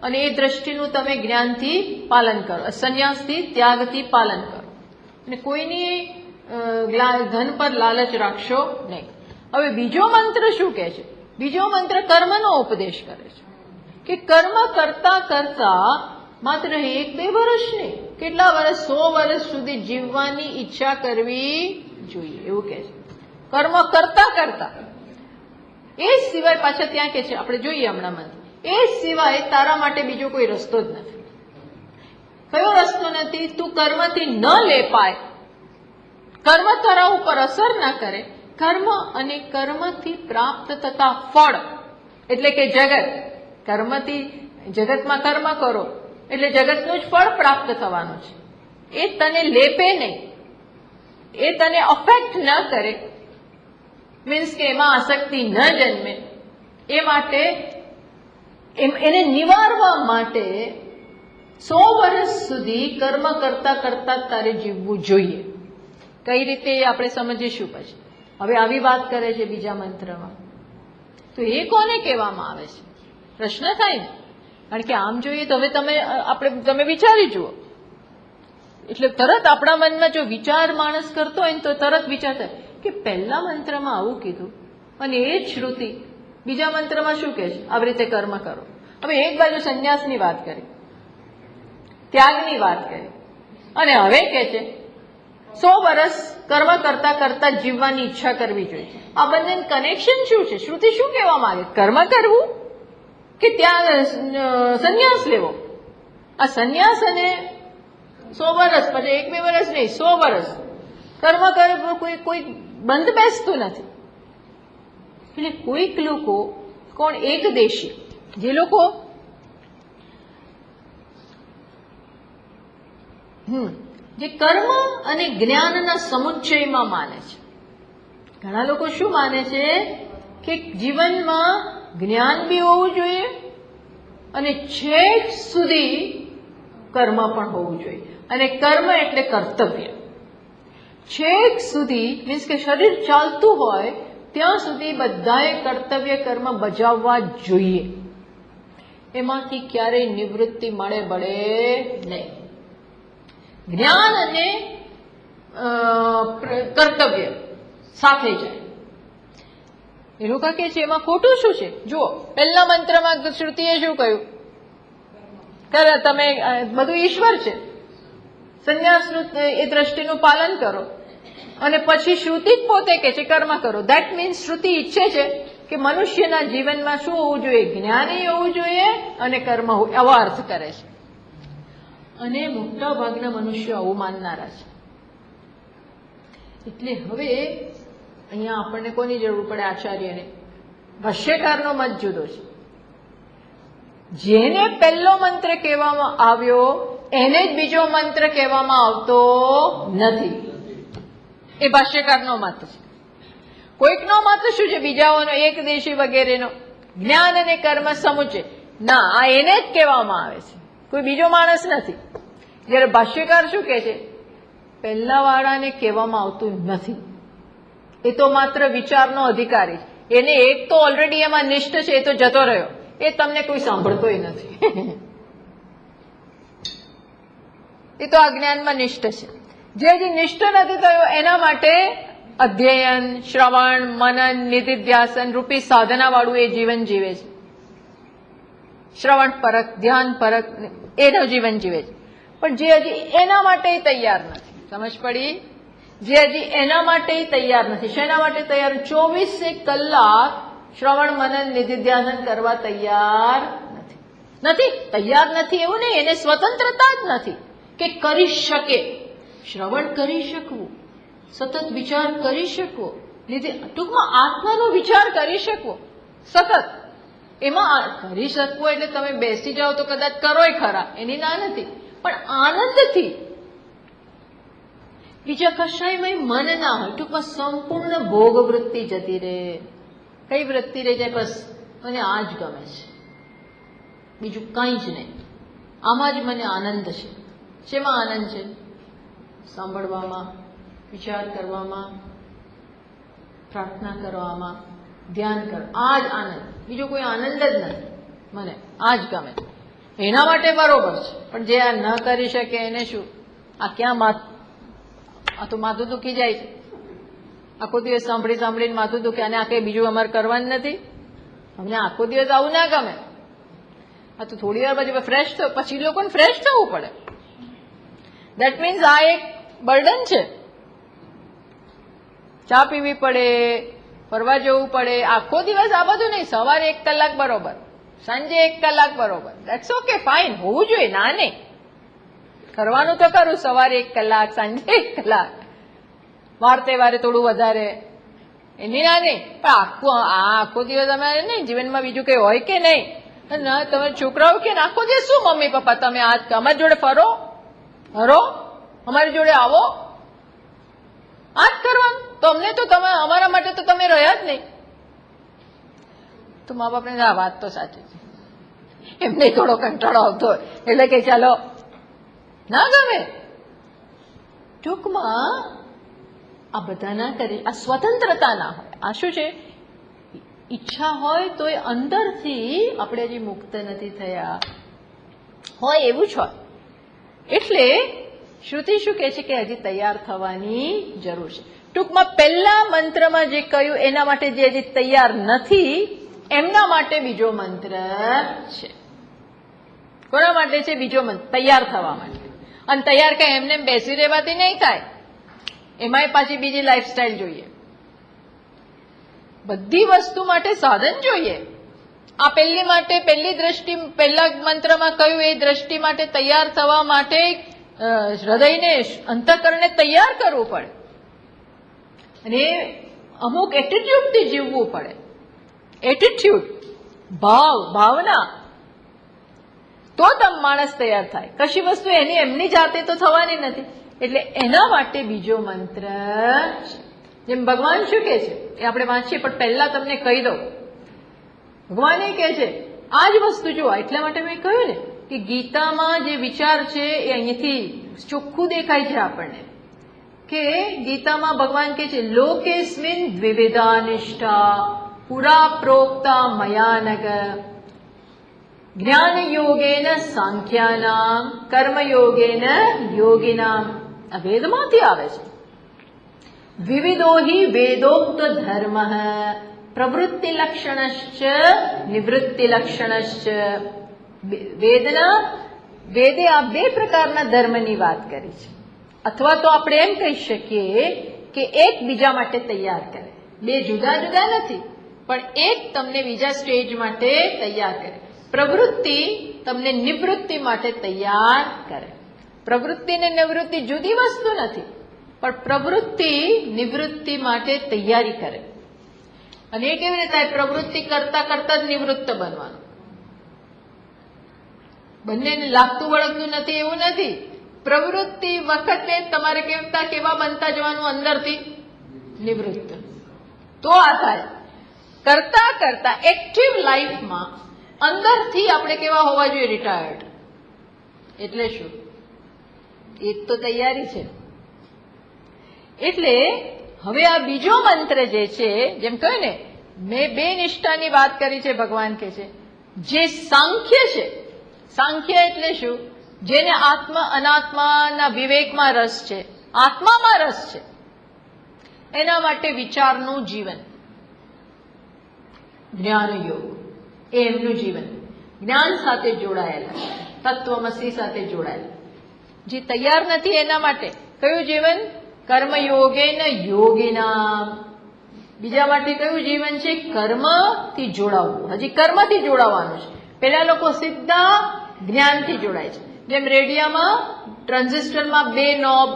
અને એ દ્રષ્ટિનું તમે જ્ઞાનથી પાલન કરો, સંન્યાસથી ત્યાગથી પાલન કરો, અને કોઈની ધન પર લાલચ રાખશો નહીં. હવે બીજો મંત્ર શું કહે છે? બીજો મંત્ર કર્મનો ઉપદેશ કરે છે કે કર્મ કરતા કરતા માત્ર 1-2 વર્ષ નહીં, કેટલા વર્ષ, 100 વર્ષ સુધી જીવવાની ઈચ્છા કરવી જોઈએ એવું કે છે. કર્મ કરતા કરતા એ સિવાય પાછા ત્યાં કે છે, આપણે જોઈએ હમણાં મંત્ર, એ સિવાય તારા માટે બીજો કોઈ રસ્તો જ નથી. કયો રસ્તો નથી? તું કર્મથી ન લેપાય, કર્મ તારા ઉપર અસર ના કરે, કર્મ અને કર્મથી પ્રાપ્ત થતા ફળ એટલે કે જગત, કર્મથી જગતમાં કર્મ કરો એટલે જગતનું જ ફળ પ્રાપ્ત થવાનું છે. એ તને લેપે નહીં, એ તને અફેક્ટ ન કરે, મીન્સ કે એમાં આસક્તિ ન જન્મે, એ માટે એને નિવારવા માટે 100 વર્ષ સુધી કર્મ કરતા કરતા તારે જીવવું જોઈએ. કઈ રીતે એ આપણે સમજીશું પછી. હવે આવી વાત કરે છે બીજા મંત્રમાં, તો એ કોને કહેવામાં આવે છે? પ્રશ્ન થાય ને, કારણ કે આમ જોઈએ તો હવે તમે વિચારી જુઓ, એટલે તરત આપણા મનમાં જો વિચાર માણસ કરતો હોય ને તો તરત વિચાર થાય કે પહેલા મંત્રમાં આવું કીધું અને એ જ શ્રુતિ બીજા મંત્રમાં શું કહે છે? આવી રીતે કર્મ કરો. હવે એક બાજુ સંન્યાસની વાત કરી, ત્યાગની વાત કરી, અને હવે કે છે 100 વર્ષ કર્મ કરતા કરતા જીવવાની ઈચ્છા કરવી જોઈએ. આ બંને કનેક્શન શું છે? શ્રુતિ શું કહેવા માંગે? કર્મ કરવું કે ત્યાં સંન્યાસ લેવો? આ સંન્યાસ અને 100 વર્ષ, પછી 1-2 વર્ષ નહીં, 100 વર્ષ કર્મ કરવું કોઈ બંધ બેસતું નથી. એટલે કોઈક લોકો, કોણ એકદેશી, જે લોકો જે કર્મ અને જ્ઞાનના સમુચ્ચયમાં માને છે. ઘણા લોકો શું માને છે કે જીવનમાં જ્ઞાન બી હોવું જોઈએ અને છેક સુધી કર્મ પણ હોવું જોઈએ, અને કર્મ એટલે કર્તવ્ય. છેક સુધી મીન્સ કે શરીર ચાલતું હોય ત્યાં સુધી બધાએ કર્તવ્ય કર્મ બજાવવા જોઈએ. એમાંથી ક્યારેય નિવૃત્તિ મળે નહીં. જ્ઞાન અને કર્તવ્ય સાથે જાય. એ લોકો કહે છે એમાં ખોટું શું છે? જુઓ, પહેલા મંત્રમાં શ્રુતિએ શું કહ્યું? કરે તમે બધું ઈશ્વર છે, સંન્યાસનું એ દ્રષ્ટિનું પાલન કરો, અને પછી શ્રુતિ જ પોતે કહે છે કર્મ કરો. દેટ મીન્સ શ્રુતિ ઈચ્છે છે કે મનુષ્યના જીવનમાં શું હોવું જોઈએ? જ્ઞાની હોવું જોઈએ અને કર્મ હોવું. આવો અર્થ કરે છે. અને મોટા ભાગના મનુષ્યો આવું માનનારા છે. એટલે હવે અહીંયા આપણને કોની જરૂર પડે? આચાર્યને. ભાષ્યકારનો મત જુદો છે. જેને પહેલો મંત્ર કહેવામાં આવ્યો એને જ બીજો મંત્ર કહેવામાં આવતો નથી. એ ભાષ્યકારનો મત છે. કોઈકનો મત શું છે? બીજાઓનો, એકદેશી વગેરેનો, જ્ઞાન અને કર્મ સમુચય. ના, આ એને જ કહેવામાં આવે છે, કોઈ બીજો માણસ નથી. જયારે ભાષ્યકાર શું કહે છે? પહેલા વાળાને કહેવામાં આવતું નથી. એ તો માત્ર વિચારનો અધિકારી છે. એને એક તો ઓલરેડી એમાં નિષ્ઠ છે, એ તો જતો રહ્યો, એ તમને કોઈ સાંભળતોય નથી. એ તો આ જ્ઞાનમાં નિષ્ઠ છે. જે હજી નિષ્ઠ નથી થયો એના માટે અધ્યયન, શ્રવણ, મનન, નિધિધ્યાસન રૂપી સાધના વાળું એ જીવન જીવે છે. શ્રવણ પરક, ધ્યાન પરક એનું જીવન જીવે છે. પણ જે હજી એના માટે તૈયાર નથી, સમજ પડી? જે હજી એના માટે તૈયાર નથી. શેના માટે તૈયાર? 24 કલાક શ્રવણ, મનન, નિધિધ્યાસન કરવા તૈયાર નથી. તૈયાર નથી એવું નહીં, એને સ્વતંત્રતા જ નથી કે કરી શકે. શ્રવણ કરી શકવું, સતત વિચાર કરી શકવો, ટૂંકમાં આત્માનો વિચાર કરી શકવો સતત. એમાં કરી શકવો એટલે તમે બેસી જાઓ તો કદાચ કરોય ખરા, એની ના નથી, પણ આનંદથી. બીજા કશાયમાં મન ના હોય. ટૂંકમાં સંપૂર્ણ ભોગ વૃત્તિ જતી રહે. કઈ વૃત્તિ રહી જાય? બસ મને આ જ ગમે છે, બીજું કંઈ જ નહીં. આમાં જ મને આનંદ છે. શેમાં આનંદ છે? સાંભળવામાં, વિચાર કરવામાં, પ્રાર્થના કરવામાં, ધ્યાન કરો. આ જ આનંદ, બીજો કોઈ આનંદ જ નથી. મને આ જ ગમે. એના માટે બરોબર છે. પણ જે આ ન કરી શકે એને શું? આ ક્યાં આ તો માથું દુખી જાય છે. આખો દિવસ સાંભળીને માથું દુખે, અને આ કઈ બીજું અમારે કરવાનું નથી. અમને આખો દિવસ આવું ના ગમે. આ તો થોડી વાર પછી ફ્રેશ થયો, પછી લોકોને ફ્રેશ થવું પડે. દેટ મીન્સ આ એક બર્ડન છે. ચા પીવી પડે, ફરવા જવું પડે, આખો દિવસ આ બધું નહીં. સવારે 1 કલાક બરોબર, સાંજે 1 કલાક બરોબર, દેટ્સ ઓકે, ફાઇન, હોવું જોઈએ, ના નહીં. કરવાનું તો કરું, સવારે 1 કલાક, સાંજે 1 કલાક, વાર તહેવારે થોડું વધારે, એની ના નહીં. પણ આખો દિવસ અમારે નહીં. જીવનમાં બીજું કઈ હોય કે નહીં? ના, તમે છોકરાઓ કે આખો દિવસ શું મમ્મી પપ્પા તમે અમારી જોડે ફરો, હરો, અમારી જોડે આવો, આ જ કરવાનું. તો અમને તો તમે અમારા માટે તો તમે રહ્યા જ નહીં. તો મા બાપને આ વાત તો સાચી છે. એમને થોડો કંટાળો આવતો હોય એટલે કે ચાલો, ના ગમે. ટૂંકમાં આ બધા ના કરી, આ સ્વતંત્રતા ના હોય. આ શું છે? ઈચ્છા હોય તો એ અંદરથી આપણે હજી મુક્ત નથી થયા હોય એવું જ હોય. એટલે શ્રુતિ શું કહે છે કે હજી તૈયાર થવાની જરૂર છે. ટૂંકમાં પહેલા મંત્રમાં જે કહ્યું એના માટે જે હજી તૈયાર નથી એમના માટે બીજો મંત્ર છે. કોના માટે છે બીજો મંત્ર? તૈયાર થવા માટે. અને તૈયાર કઈ એમને બેસી રહેવાથી નહીં થાય, એમાંય પાછી બીજી લાઈફસ્ટાઈલ જોઈએ. બધી વસ્તુ માટે સાધન જોઈએ. આ પહેલી માટે પહેલી દ્રષ્ટિ પહેલા મંત્રમાં કહ્યું એ દ્રષ્ટિ માટે તૈયાર થવા માટે હૃદયને અંતઃકરણને તૈયાર કરવું પડે અને અમુક એટીટ્યુડથી જીવવું પડે. એટીટ્યુડ, ભાવના, તો માણસ તૈયાર થાય. કશી વસ્તુ એમની જાતે તો થવાની નથી. એટલે એના માટે બીજો મંત્ર છે. જેમ ભગવાન શું કે છે એ આપણે વાંચીએ, પણ પહેલા તમને કહી દઉં. ભગવાન એ કહે છે આ જ વસ્તુ જો, એટલા માટે મેં કહ્યું ને કે ગીતામાં જે વિચાર છે એ અહીંયાથી ચોખ્ખું દેખાય છે આપણને. કે ગીતામાં ભગવાન કહે છે લોકેસ્મિન દ્વિવિધા નિષ્ઠા પુરા પ્રોક્તા મયાનગ જ્ઞાન યોગેન સાંખ્યાનામ કર્મયોગેન યોગિનામ. આ વેદમાંથી આવે છે. વિવિધો હિ વેદોક્ત ધર્મ પ્રવૃત્તિ લક્ષણશ્ચ નિવૃત્તિ લક્ષણશ્ચ. વેદે આ 2 પ્રકારના ધર્મની વાત કરી છે. અથવા તો આપણે એમ કહી શકીએ કે એક બીજા માટે તૈયાર કરે. 2 જુદા જુદા નથી, પણ એક તમને બીજા સ્ટેજ માટે તૈયાર કરે. પ્રવૃત્તિ તમને નિવૃત્તિ માટે તૈયાર કરે. પ્રવૃત્તિ ને નિવૃત્તિ જુદી વસ્તુ નથી, પણ પ્રવૃત્તિ નિવૃત્તિ માટે તૈયારી કરે. અને એ કેવી રીતે થાય? પ્રવૃત્તિ કરતા કરતા જ નિવૃત્ત બનવાનું. બંનેને લાગતું વળગતું નથી એવું નથી. પ્રવૃત્તિ વખતે તમારે કેવા બનતા જવાનું અંદરથી નિવૃત્ત. તો આ થાય. કરતા કરતા એક્ટિવ લાઈફમાં અંદરથી આપણે કેવા હોવા જોઈએ? રિટાયર્ડ. એટલે શું? એક તો તૈયારી છે. એટલે હવે આ બીજો મંત્ર જે છે, જેમ કહ્યું ને મેં 2 નિષ્ઠાની વાત કરી છે. ભગવાન કહે છે જે સાંખ્ય છે. સાંખ્ય એટલે શું? જેને આત્મા અનાત્માના વિવેકમાં રસ છે, આત્મામાં રસ છે, એના માટે વિચારનું જીવન. જ્ઞાન યોગ એ એમનું જીવન. જ્ઞાન સાથે જોડાયેલા, તત્વમસી સાથે જોડાયેલા. જે તૈયાર નથી એના માટે કયું જીવન? કર્મયોગેન યોગિનામ. બીજા માટે કયું જીવન છે? કર્મથી જોડાવવું. હજી કર્મથી જોડાવાનું છે. પેલા લોકો સીધા જ્ઞાનથી જોડાય છે. જેમ રેડિયામાં ટ્રાન્ઝિસ્ટરમાં 2 નોબ.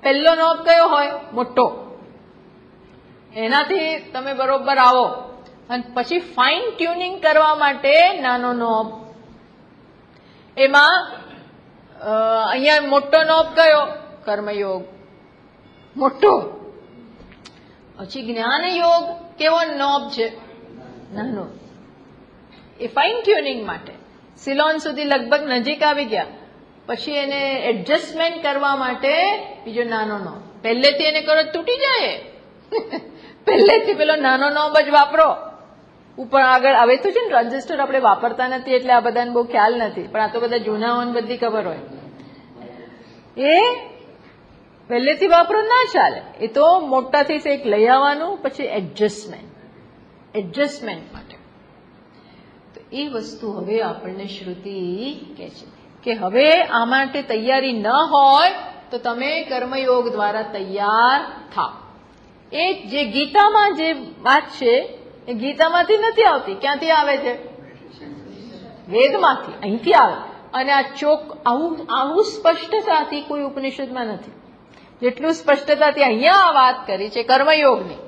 પહેલો નોબ કયો હોય? મોટો. એનાથી તમે બરોબર આવો. અને પછી ફાઇન ટ્યુનિંગ કરવા માટે નાનો નોબ. એમાં અહીંયા મોટો નોબ કયો? કર્મયોગ મોટો. પછી જ્ઞાન યોગ કેવો નોબ છે? નાનો. એ ફાઇન ટ્યુનિંગ માટે. સિલોન સુધી લગભગ નજીક આવી ગયા, પછી એને એડજસ્ટમેન્ટ કરવા માટે બીજો નાનો નોબ. પહેલેથી એને કરો તૂટી જાય. પહેલેથી પેલો નાનો નોબ જ વાપરો. ઉપર આગળ હવે તો છે ને ટ્રાન્ઝિસ્ટર આપણે વાપરતા નથી એટલે આ બધાને બહુ ખ્યાલ નથી, પણ આ તો બધા જૂનાઓને બધી ખબર હોય. એ પહેલેથી વાપરો ના ચાલે. એ તો મોટાથી એક લઈ આવવાનું, પછી એડજસ્ટમેન્ટ માટે. તો એ વસ્તુ હવે આપણને શ્રુતિ કહે છે કે હવે આ માટે તૈયારી ન હોય તો તમે કર્મયોગ દ્વારા તૈયાર થાઓ. એ જે ગીતામાં જે વાત છે એ ગીતામાંથી નથી આવતી. ક્યાંથી આવે છે? વેદમાંથી, અહીંથી આવે. અને આ આવું સ્પષ્ટતાથી કોઈ ઉપનિષદમાં નથી. જેટલું સ્પષ્ટતાથી અહીંયા આ વાત કરી છે કર્મયોગની,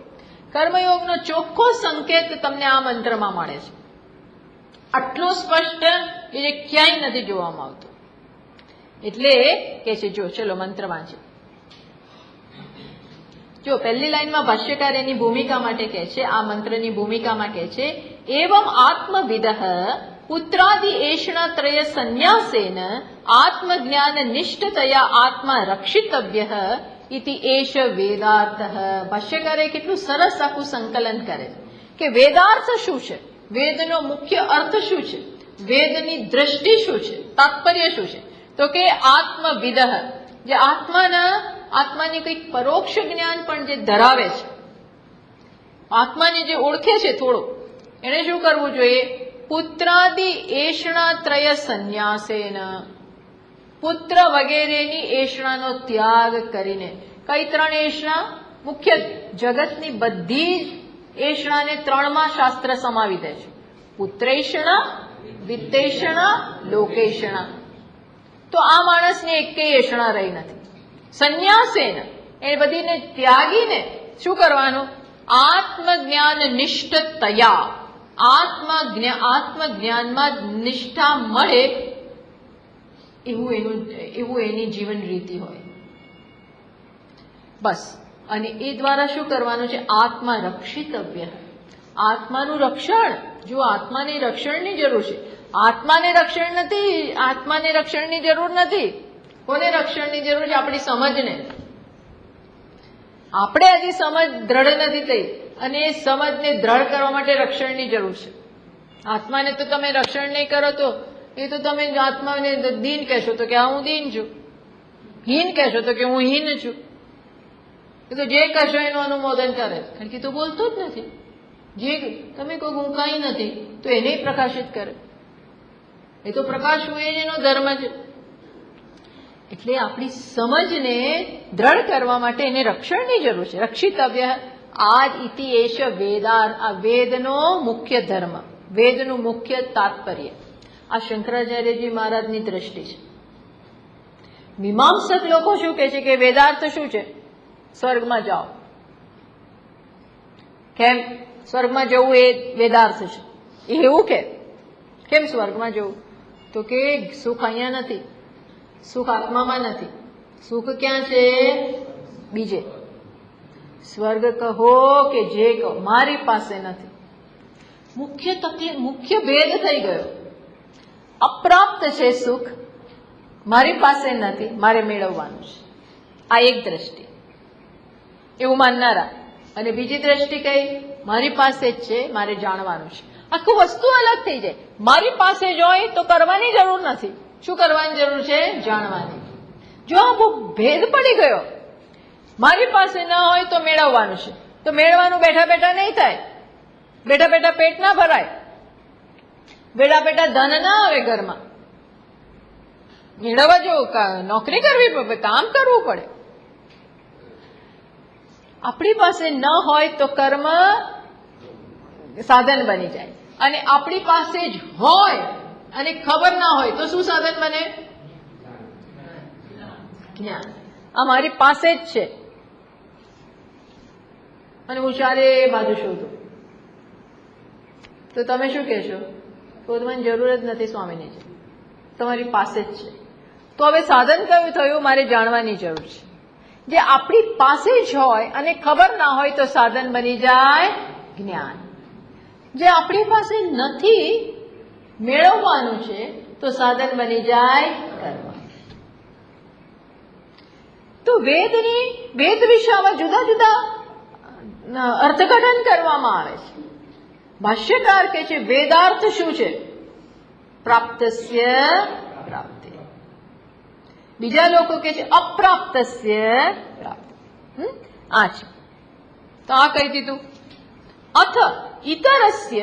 કર્મયોગનો ચોખ્ખો સંકેત તમને આ મંત્રમાં મળે છે. આટલું સ્પષ્ટ એ ક્યાંય નથી જોવામાં આવતું. એટલે કે છે, જો ચલો મંત્ર વાંચે. જો પહેલી લાઈનમાં ભાષ્યકાર એની ભૂમિકા માટે કહે છે, આ મંત્રની ભૂમિકામાં કહે છે, એવમ આત્મવિદઃ પુત્રાદિ એષણાત્રય સંન્યાસેન આત્મજ્ઞાન નિષ્ઠતયા આત્મા રક્ષિતવ્યઃ ઇતિ એષ વેદાર્થ. ભાષ્યકારે કેટલું સરસ આખું સંકલન કરે કે વેદાર્થ શું છે, વેદનો મુખ્ય અર્થ શું છે, વેદની દ્રષ્ટિ શું છે, તાત્પર્ય શું છે. તો કે આત્મવિદઃ, જે આત્માની કંઈક પરોક્ષ જ્ઞાન પણ જે ધરાવે છે, આત્માને જે ઓળખે છે થોડું, એને શું કરવું જોઈએ? પુત્રાદિ એષણાત્રય સંન્યાસેન, પુત્ર વગેરેની એષણાનો ત્યાગ કરીને. કઈ ત્રણ એષણા? મુખ્ય જગતની બધી જ એષણાને ત્રણમાં શાસ્ત્ર સમાવી દે છે: પુત્રેષણા, વિત્તેષણા, લોકેષણા. તો આ માણસને એકેય એષણા રહી નથી. સંન્યાસેન, એ બધીને ત્યાગીને શું કરવાનું? આત્મજ્ઞાન નિષ્ઠતયા, આત્મજ્ઞાનમાં નિષ્ઠા મળે એવું એની જીવન રીતિ હોય. બસ. અને એ દ્વારા શું કરવાનું છે? આત્મા રક્ષિતવ્ય, આત્માનું રક્ષણ. જો આત્માને રક્ષણની જરૂર છે, આત્માને રક્ષણની જરૂર નથી. કોને રક્ષણની જરૂર છે? આપણી સમજને. આપણે હજી સમજ દ્રઢ નથી થઈ, અને એ સમજને દ્રઢ કરવા માટે રક્ષણની જરૂર છે. આત્માને તો તમે રક્ષણ નહીં કરો તો એ તો તમે આત્માને દીન કહેશો તો કે હું દીન છું, હીન કહેશો તો કે હું હીન છું. એ તો જે કહેશો એનું અનુમોદન કરે, કારણ કે તો બોલતો જ નથી. જે તમે કહો હું કાંઈ નથી તો એને પ્રકાશિત કરે. એ તો પ્રકાશવું એ જ એનો ધર્મ છે. એટલે આપણી સમજને દ્રઢ કરવા માટે એને રક્ષણની જરૂર છે. રક્ષિતવ્ય આજ ઇતિ એષ વેદાર, આ વેદનો મુખ્ય ધર્મ, વેદનું મુખ્ય તાત્પર્ય. આ શંકરાચાર્યજી મહારાજની દ્રષ્ટિ છે. મીમાંસક લોકો શું કહે છે કે વેદાર્થ શું છે? સ્વર્ગમાં જાઓ. કેમ સ્વર્ગમાં જવું એ વેદાર્થ છે? એવું કે કેમ સ્વર્ગમાં જવું? તો કે સુખ અહીંયા નથી, સુખ આત્મામાં નથી. સુખ ક્યાં છે? બીજે. સ્વર્ગ કહો કે જે કહો, મારી પાસે નથી. મુખ્ય ભેદ થઈ ગયો. અપ્રાપ્ત છે સુખ, મારી પાસે નથી, મારે મેળવવાનું છે. આ એક દ્રષ્ટિ, એવું માનનારા. અને બીજી દ્રષ્ટિ કઈ? મારી પાસે જ છે, મારે જાણવાનું છે. આખું વસ્તુ અલગ થઈ જાય. મારી પાસે જ હોય તો કરવાની જરૂર નથી. શું કરવાની જરૂર છે? જાણવાની. જો આ બહુ ભેદ પડી ગયો, મારી પાસે ન હોય તો મેળવવાનું છે, તો મેળવવાનું બેઠા બેઠા નહીં થાય. બેઠા બેઠા પેટ ના ભરાય, બેઠા બેઠા ધન ના આવે ઘરમાં. મેળવવા જેવું નોકરી કરવી પડે, કામ કરવું પડે. આપણી પાસે ન હોય તો કર્મ સાધન બની જાય, અને આપણી પાસે જ હોય અને ખબર ના હોય તો શું સાધન બને? જ્ઞાન. આ મારી પાસે જ છે અને હું ચારે બાજુ શોધું, તો તમે શું કહેશો? શોધવાની જરૂર જ નથી સ્વામીની, તમારી પાસે જ છે. તો હવે સાધન કયું થયું? મારે જાણવાની જરૂર છે. જે આપણી પાસે જ હોય અને ખબર ના હોય તો સાધન બની જાય જ્ઞાન. જે આપણી પાસે નથી, મેળવવાનું છે, તો સાધન બની જાય કર્મ. તો વેદ વિષયમાં જુદા જુદા અર્થઘટન કરવામાં આવે છે. ભાષ્યકાર કહે છે વેદાર્થ શું છે? પ્રાપ્તસ્ય પ્રાપ્તિ. બીજા લોકો કહે છે અપ્રાપ્તસ્ય પ્રાપ્તિ. આ છે. તો આ કહી દીધું. अथ इतरस्य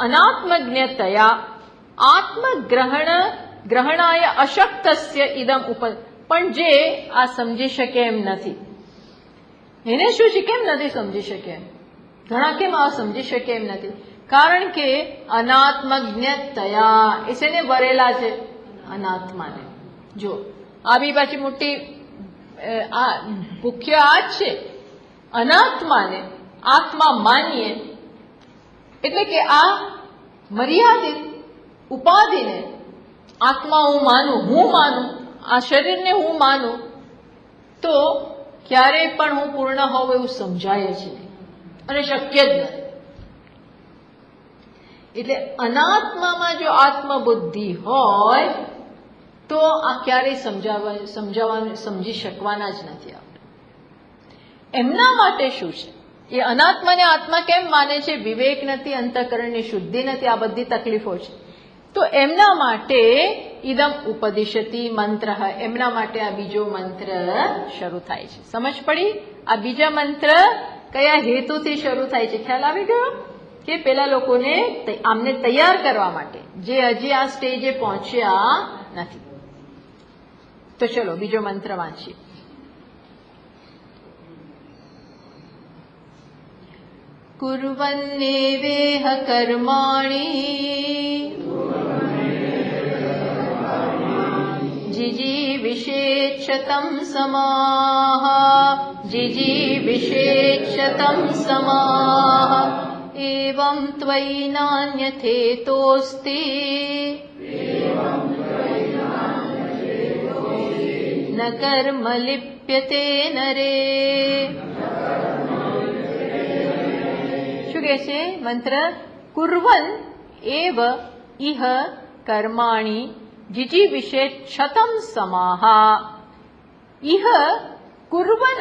अनात्मज्ञतया આત્મગ્રહણાય અશક્તસ્ય ઇદમ પણ જે આ સમજી શકે એમ નથી, એને શું છે, કેમ નથી સમજી શકે એમ? ઘણા કેમ આ સમજી શકે એમ નથી? કારણ કે અનાત્મજ્ઞતયા એ શેને વરેલા છે? અનાત્માને. જો આ બી પાછી મોટી મુખ્ય આ જ છે, અનાત્માને આત્મા માનીએ એટલે કે આ મર્યાદિત ઉપાધિને આત્મા હું માનું, આ શરીરને હું માનું, તો ક્યારેય પણ હું પૂર્ણ હોઉં એવું સમજાય છે અને શક્ય જ નથી. એટલે અનાત્મામાં જો આત્મબુદ્ધિ હોય તો આ ક્યારેય સમજી શકવાના જ નથી આપણે. એમના માટે શું છે? એ અનાત્માને આત્મા કેમ માને છે? વિવેક નથી, અંતઃકરણની શુદ્ધિ નથી, આ બધી તકલીફો છે. તો એમના માટે ઇદમ ઉપદિશતિ મંત્ર, એમના માટે આ બીજો મંત્ર શરૂ થાય છે. સમજ પડી? આ બીજા મંત્ર કયા હેતુથી શરૂ થાય છે? ખ્યાલ આવી ગયો કે પેલા લોકોને આમને તૈયાર કરવા માટે, જે હજી આ સ્ટેજે પહોંચ્યા નથી. તો ચલો બીજો મંત્ર વાંચીએ. કુર્વન્નેવેહ કર્માણિ જીજીવિષેચ્છતમ સમાહ, જીજીવિષેચ્છતમ સમાહ, એવં ત્વયિ નાન્યથેતોસ્તિ ન કર્મ લિપ્યતે નરે. શું કહે છે મંત્ર? કુર્વન એવ ઇહ કર્માણિ જીજીવિષેચ્છતમ સમાહ, ઇહ કુર્વન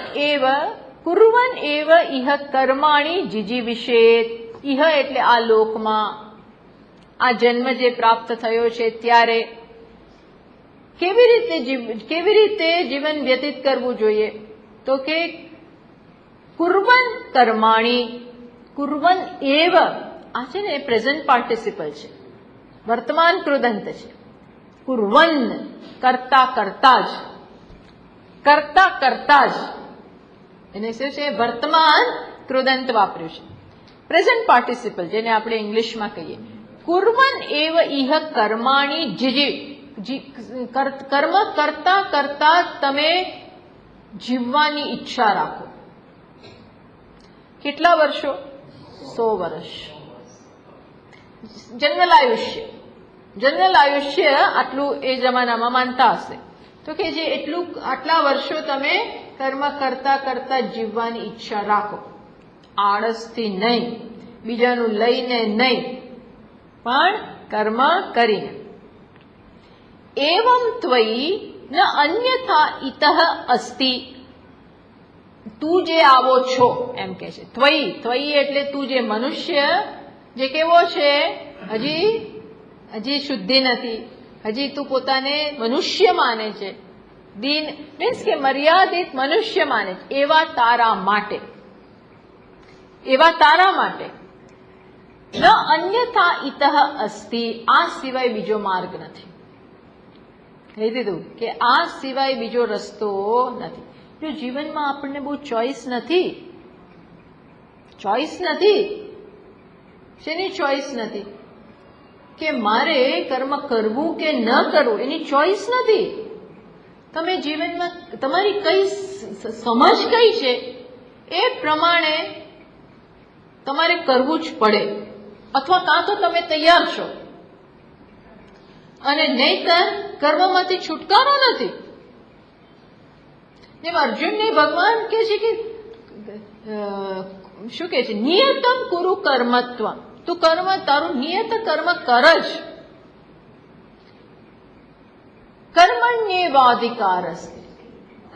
એવ ઇહ કર્માણિ જીજીવિષેત. ઇહ એટલે આ લોકમાં, આ જન્મ જે પ્રાપ્ત થયો છે ત્યારે કેવી રીતે જીવન વ્યતીત કરવું જોઈએ? તો કે કુર્વન કર્માણિ, કુર્વન એવ આ છે ને પ્રેઝન્ટ પાર્ટિસિપલ છે, વર્તમાન કૃદંત છે. કુર્વન કરતા કરતા જ એને શું છે? વર્તમાન કૃદંત વાપર્યું છે, પ્રેઝન્ટ પાર્ટિસિપલ, જેને આપણે ઇંગ્લિશમાં કહીએ. કુર્વન એવ ઇહ કર્માણિ જીજી, કર્મ કરતા કરતા તમે જીવવાની ઈચ્છા રાખો. કેટલા વર્ષો? 100 વર્ષ. જનરલ આયુષ્ય આટલું એ જમાનામાં માનતા હશે. તો કે જે આટલા વર્ષો તમે કર્મ કરતા કરતા જીવવાની ઈચ્છા રાખો, આળસથી નહીં, બીજાનું લઈને નહીં, પણ કર્મ કરીને. એવં ત્વયિ ન અન્યથા ઇતઃ અસ્તિ, તું જે આવો છો એમ કે છે. ત્વયી એટલે તું જે મનુષ્ય જે કેવો છે, હજી શુદ્ધિ નથી, હજી તું પોતાને મનુષ્ય માને છે, દીન મીન્સ કે મર્યાદિત મનુષ્ય માને છે, એવા તારા માટે ન અન્યથા ઇતઃ અસ્તિ, આ સિવાય બીજો માર્ગ નથી. કહી દીધું કે આ સિવાય બીજો રસ્તો નથી. જો જીવનમાં આપણને બહુ ચોઈસ નથી, શેની ચોઈસ નથી? કે મારે કર્મ કરવું કે ન કરવું, એની ચોઈસ નથી. તમે જીવનમાં તમારી કઈ સમજ કઈ છે એ પ્રમાણે તમારે કરવું જ પડે, અથવા કાં તો તમે તૈયાર છો, અને નહીતર કર્મમાંથી છુટકારો નથી. જેમ અર્જુનને ભગવાન કહે છે કે શું કહે છે? નિયતમ કુરુ કર્મત્વ, તું તારું નિયત કર્મ કર જ. કર્મણ્યેવાધિકાર અસ્તિ,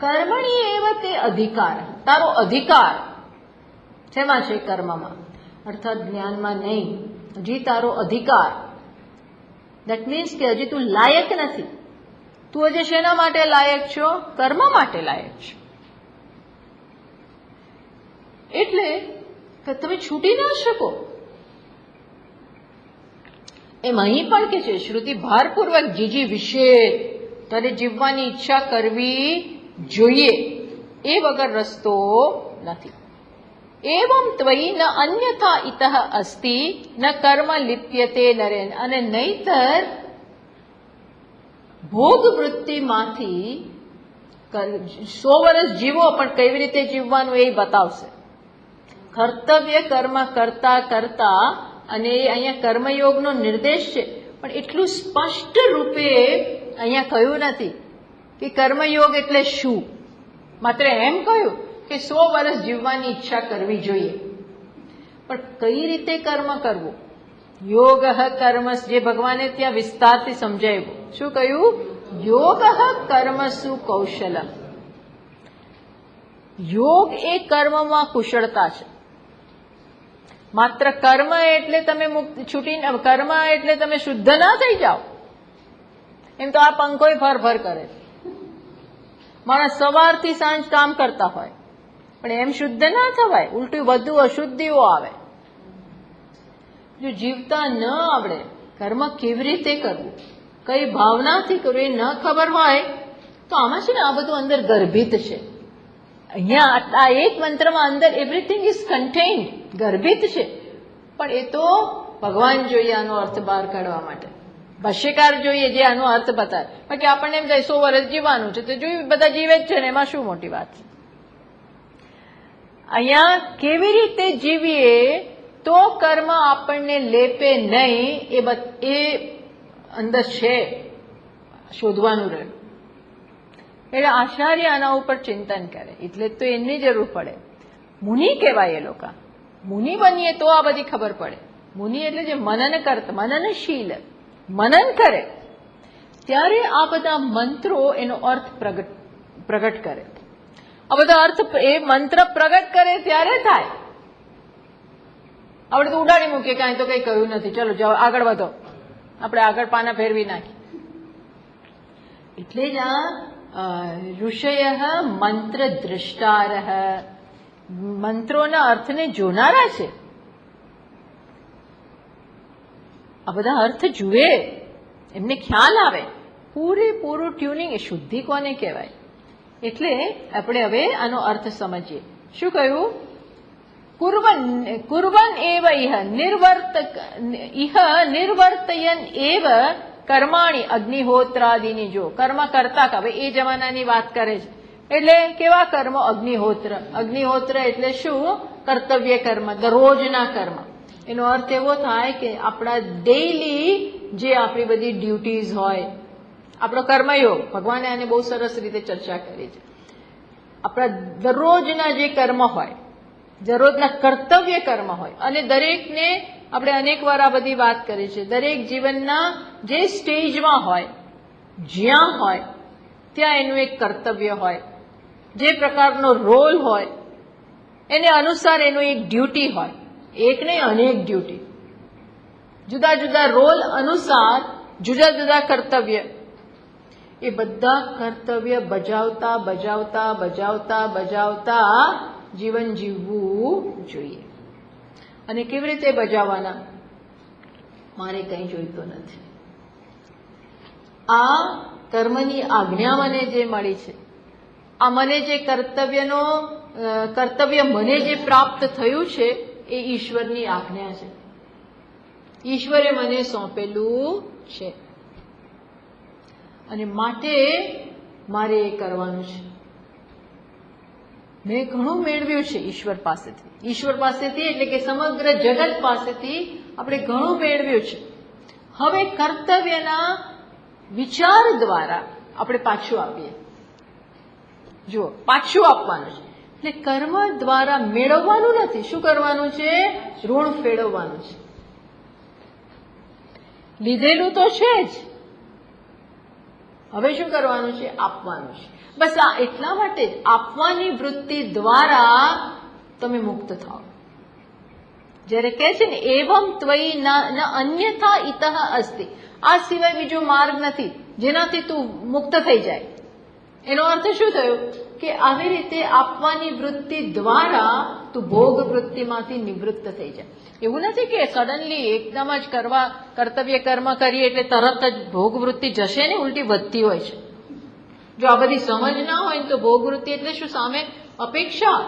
કર્મણ્ય એવ તે અધિકાર, તારો અધિકાર શેમાં છે? કર્મમાં, અર્થાત જ્ઞાનમાં નહીં. હજી તારો અધિકાર, દેટ મીન્સ કે હજી તું લાયક નથી. તું હજી શેના માટે લાયક છો? કર્મ માટે લાયક છો. એટલે તમે છૂટી ના શકો. એમ અહીં પણ કે છે શ્રુતિ ભારપૂર્વક જીજી વિશે તારે જીવવાની ઈચ્છા કરવી જોઈએ, એ વગર રસ્તો નથી. એવમ ત્વયી ન અન્યથા ઇતઃ અસ્તિ ન કર્મ લિપ્યતે નરેન. અને નહીતર ભોગ વૃત્તિમાંથી 100 વર્ષ જીવો પણ કેવી રીતે જીવવાનું એ બતાવશે. કર્તવ્ય કર્મ કરતા કરતા, અને અહીંયા કર્મયોગનો નિર્દેશ છે, પણ એટલું સ્પષ્ટ રૂપે અહીંયા કહ્યું નથી કે કર્મયોગ એટલે શું. માત્ર એમ કહ્યું કે 100 વર્ષ જીવવાની ઈચ્છા કરવી જોઈએ, પણ કઈ રીતે કર્મ કરવું. યોગ કર્મસ, જે ભગવાને ત્યાં વિસ્તારથી સમજાવ્યું. શું કહ્યું? યોગ કર્મસુ કૌશલમ. યોગ એ કર્મમાં કુશળતા છે. માત્ર કર્મ એટલે તમે છૂટી, કર્મ એટલે તમે શુદ્ધ ના થઈ જાઓ. એમ તો આ પંખોય ફર કરે. માણસ સવારથી સાંજ કામ કરતા હોય, પણ એમ શુદ્ધ ના થવાય, ઉલટું બધું અશુદ્ધિઓ આવે. જો જીવતા ન આવડે, કર્મ કેવી રીતે કરવું, કઈ ભાવનાથી કરવું એ ન ખબર હોય, તો આમાં છે ને આ બધું અંદર ગર્ભિત છે. અહીંયા આ એક મંત્રમાં અંદર એવરીથિંગ ઇઝ કન્ટેન્ડ, ગર્ભિત છે. પણ એ તો ભગવાન જોઈએ આનો અર્થ બહાર કાઢવા માટે, ભાષ્યકાર જોઈએ જે આનો અર્થ બતાવે. બાકી આપણને એમ થાય 100 વર્ષ જીવવાનું છે, તો જોયું બધા જીવે જ છે ને, એમાં શું મોટી વાત છે. અહીંયા કેવી રીતે જીવીએ તો કર્મ આપણને લેપે નહીં, એ અંદર છે, શોધવાનું રહ્યું. એટલે આચાર્ય આના ઉપર ચિંતન કરે, એટલે તો એની જરૂર પડે. મુનિ કહેવાય એ લોકો. મુનિ બનીએ તો આ બધી ખબર પડે. મુનિ એટલે જે મનન કરતા, મનનશીલ, મનન કરે, ત્યારે આ બધા મંત્રો એનો અર્થ પ્રગટ કરે. આ બધા અર્થ એ મંત્ર પ્રગટ કરે ત્યારે થાય. આપણે તો ઉડાડી મૂકીએ, કાંઈ તો કઈ કહ્યું નથી, ચલો જાઓ આગળ વધો, આપણે આગળ પાના ફેરવી નાખીએ. એટલે જ આ ઋષય મંત્ર દ્રષ્ટાર, મંત્રોના અર્થને જોનારા છે. આ બધા અર્થ જુએ, એમને ખ્યાલ આવે, પૂરેપૂરું ટ્યુનિંગ. એ શુદ્ધિ કોને કહેવાય? એટલે આપણે હવે આનો અર્થ સમજીએ. શું કહ્યું? કુર્વન એવ ઇહ નિર્વર્તયન એવ કર્માણી અગ્નિહોત્રાદિની. જો કર્મ કરતા, હવે એ જમાનાની વાત કરે છે, એટલે કેવા કર્મ? અગ્નિહોત્ર. અગ્નિહોત્ર એટલે શું? કર્તવ્ય કર્મ, દરરોજના કર્મ. એનો અર્થ એવો થાય કે આપણા ડેઈલી જે આપણી બધી ડ્યુટીઝ હોય, આપણો કર્મયોગ, ભગવાને આને બહુ સરસ રીતે ચર્ચા કરી છે. આપણા દરરોજના જે કર્મ હોય, દરરોજના કર્તવ્ય કર્મ હોય, અને દરેકને આપણે અનેક વાર આ બધી વાત કરી છે, દરેક જીવનના જે સ્ટેજમાં હોય, જ્યાં હોય, ત્યાં એનું એક કર્તવ્ય હોય, જે પ્રકારનો રોલ હોય, એને અનુસાર એનું એક ડ્યુટી હોય. એક નહીં, અનેક ડ્યુટી, જુદા જુદા રોલ અનુસાર જુદા જુદા કર્તવ્ય. એ બધા કર્તવ્ય બજાવતા બજાવતા બજાવતા બજાવતા જીવન જીવવું જોઈએ. અને કેવી રીતે બજાવવાના? મારે કંઈ જોઈતો નથી. આ કર્મની આજ્ઞા મને જે મળી છે, આ મને જે કર્તવ્ય મને જે પ્રાપ્ત થયું છે, એ ઈશ્વરની આજ્ઞા છે. ઈશ્વરે મને સોંપેલું છે, અને માટે મારે એ કરવાનું છે. મેં ઘણું મેળવ્યું છે ઈશ્વર પાસેથી. ઈશ્વર પાસેથી એટલે કે સમગ્ર જગત પાસેથી આપણે ઘણું મેળવ્યું છે. હવે કર્તવ્યના વિચાર દ્વારા આપણે પાછું આપીએ. જુઓ, પાછું આપવાનું છે. એટલે કર્મ દ્વારા મેળવવાનું નથી. શું કરવાનું છે? ઋણ ફેરવવાનું છે. લીધેલું તો છે જ, હવે શું કરવાનું છે? આપવાનું છે. બસ આ એટલા માટે જ આપવાની વૃત્તિ દ્વારા તમે મુક્ત થાઓ. જયારે કહે છે ને એવમ ત્વયી ન અન્યથા ઇતઃ અસ્તિ, આ સિવાય બીજો માર્ગ નથી જેનાથી તું મુક્ત થઈ જાય. એનો અર્થ શું થયો કે આવી રીતે આપવાની વૃત્તિ દ્વારા તું ભોગ વૃત્તિમાંથી નિવૃત્ત થઈ જાય. એવું નથી કે સડનલી એકદમ જ કર્તવ્ય કર્મ કરીએ એટલે તરત જ ભોગ વૃત્તિ જશે ને, ઉલટી વધતી હોય છે. જો આ બધી સમજ ના હોય તો ભોગ વૃત્તિ એટલે શું, સામે અપેક્ષા,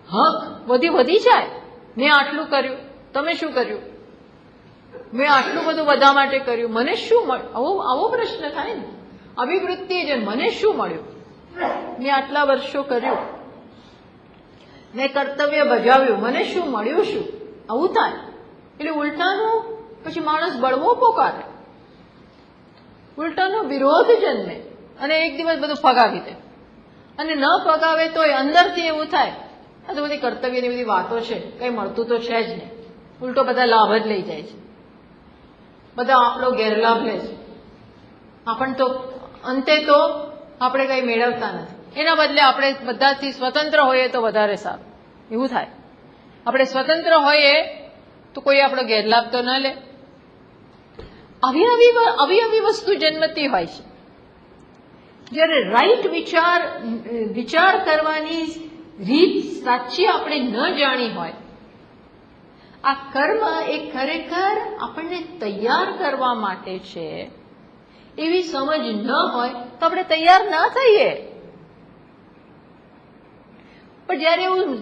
હક વધી જાય. મેં આટલું કર્યું, તમે શું કર્યું, મેં આટલું બધું બધા માટે કર્યું, મને શું મળ્યું, આવો પ્રશ્ન થાય ને. અભિવૃત્તિ છે મને શું મળ્યું, મેં આટલા વર્ષો કર્યું, મેં કર્તવ્ય બજાવ્યું, મને શું મળ્યું, શું આવું થાય. એટલે ઉલટાનું પછી માણસ બળવો પોકારે, ઉલટાનો વિરોધ જન્મે અને એક દિવસ બધું ફગાવી દે. અને ન ફગાવે તો અંદરથી એવું થાય આ તો બધી કર્તવ્યની બધી વાતો છે, કઈ મળતું તો છે જ નહીં. ઉલટો બધા લાભ જ લઈ જાય છે, બધા આપણો ગેરલાભ લે છે. આપણ તો અંતે તો આપણે કઈ મેળવતા નથી. એના બદલે આપણે બધાથી સ્વતંત્ર હોઈએ તો વધારે સારું, એવું થાય. આપણે સ્વતંત્ર હોઈએ તો કોઈ આપણો ગેરલાભ તો ન લે. આવી વસ્તુ જન્મતી હોય છે. જ્યારે રાઈટ વિચાર કરવાની રીત સાચી આપણે ન જાણી હોય, આ કર્મ એ ખરેખર આપણને તૈયાર કરવા માટે છે એવી સમજ ન હોય તો આપણે તૈયાર ના થઈએ. પણ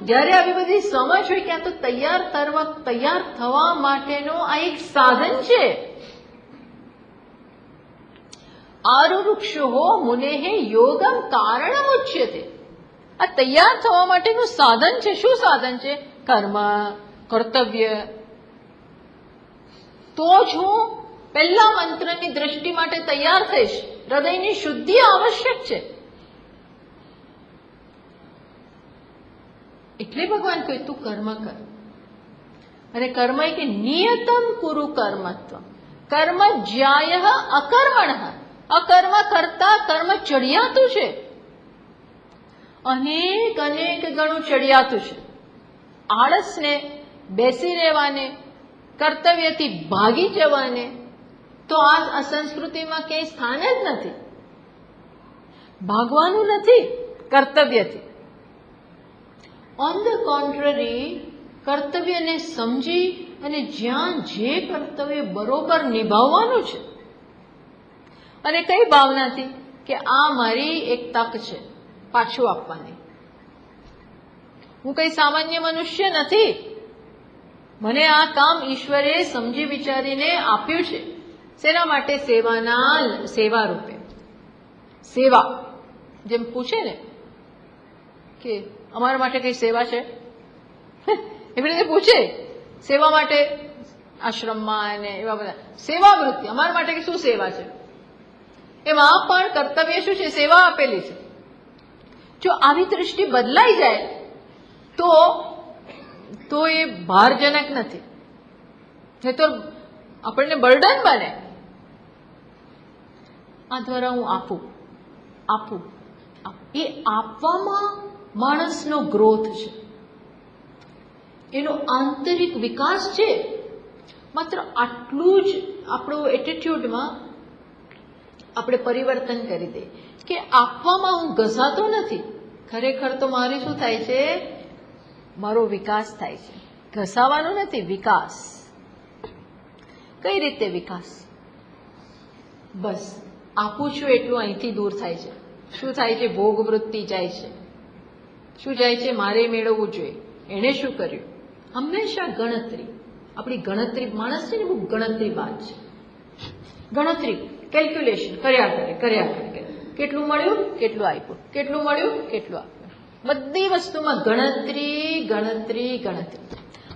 જ્યારે આવી બધી સમજ હોય કે આ તો તૈયાર થવા માટેનો આ એક સાધન છે. આરુરુક્ષો મુનેઃ યોગમ કારણમ ઉચ્યતે. આ તૈયાર થવા માટેનું સાધન છે. શું સાધન છે? કર્મ, કર્તવ્ય. તો જ હું પહેલા મંત્રની દ્રષ્ટિ માટે તૈયાર થઈશ. હૃદયની શુદ્ધિ આવશ્યક છે. એટલે ભગવાન કહે તું કર્મ કર. અને કર્મ કે નિયતમ કુરુ કર્મત્વ. કર્મ જ્યાય અકર્મણ. અકર્મ કરતા કર્મ ચડિયાતું છે, અનેક ગણું ચડિયાતું છે. આળસને, બેસી રહેવાને, કર્તવ્યથી ભાગી જવાને તો આ સંસ્કૃતિમાં ક્યાંય સ્થાન જ નથી. ભાગવાનું નથી કર્તવ્યથી. ઓન ધ કોન્ટ્રરી, કર્તવ્યને સમજી અને જ્યાં જે કર્તવ્ય બરોબર નિભાવવાનું છે, અને કઈ ભાવનાથી કે આ મારી એક તક છે પાછું આપવાની. હું કઈ સામાન્ય મનુષ્ય નથી, મને આ કામ ઈશ્વરે સમજી વિચારીને આપ્યું છે. શેના માટે? સેવા રૂપે. સેવા જેમ પૂછે ને કે અમારા માટે કઈ સેવા છે, એવી રીતે પૂછે. સેવા માટે આશ્રમમાં અને એવા બધા સેવા વૃત્તિ, અમારા માટે શું સેવા છે? એમાં પણ કર્તવ્ય શું છે? સેવા આપેલી છે. જો આવી દૃષ્ટિ બદલાઈ જાય તો એ ભારજનક નથી, એ તો આપણને બર્ડન બને. આ દ્વારા હું આપું. એ આપવામાં માણસનો ગ્રોથ છે, એનો આંતરિક વિકાસ છે. માત્ર આટલું જ આપણો એટીટ્યુડમાં આપણે પરિવર્તન કરી દઈએ કે આપવામાં હું ઘસાતો નથી. ખરેખર તો મારી શું થાય છે? મારો વિકાસ થાય છે. ઘસાવાનું નથી, વિકાસ. કઈ રીતે વિકાસ? બસ આપું છું એટલું અહીંથી દૂર થાય છે. શું થાય છે? ભોગ વૃત્તિ જાય છે. શું જાય છે? મારે મેળવવું જોઈએ, એણે શું કર્યું. હંમેશા ગણતરી. આપણી ગણતરી, માણસ છે ને બહુ ગણતરી બાદ છે. ગણતરી, કેલ્ક્યુલેશન કર્યા કરે. કેટલું મળ્યું, કેટલું આપ્યું, કેટલું મળ્યું, કેટલું આપ્યું. બધી વસ્તુમાં ગણતરી.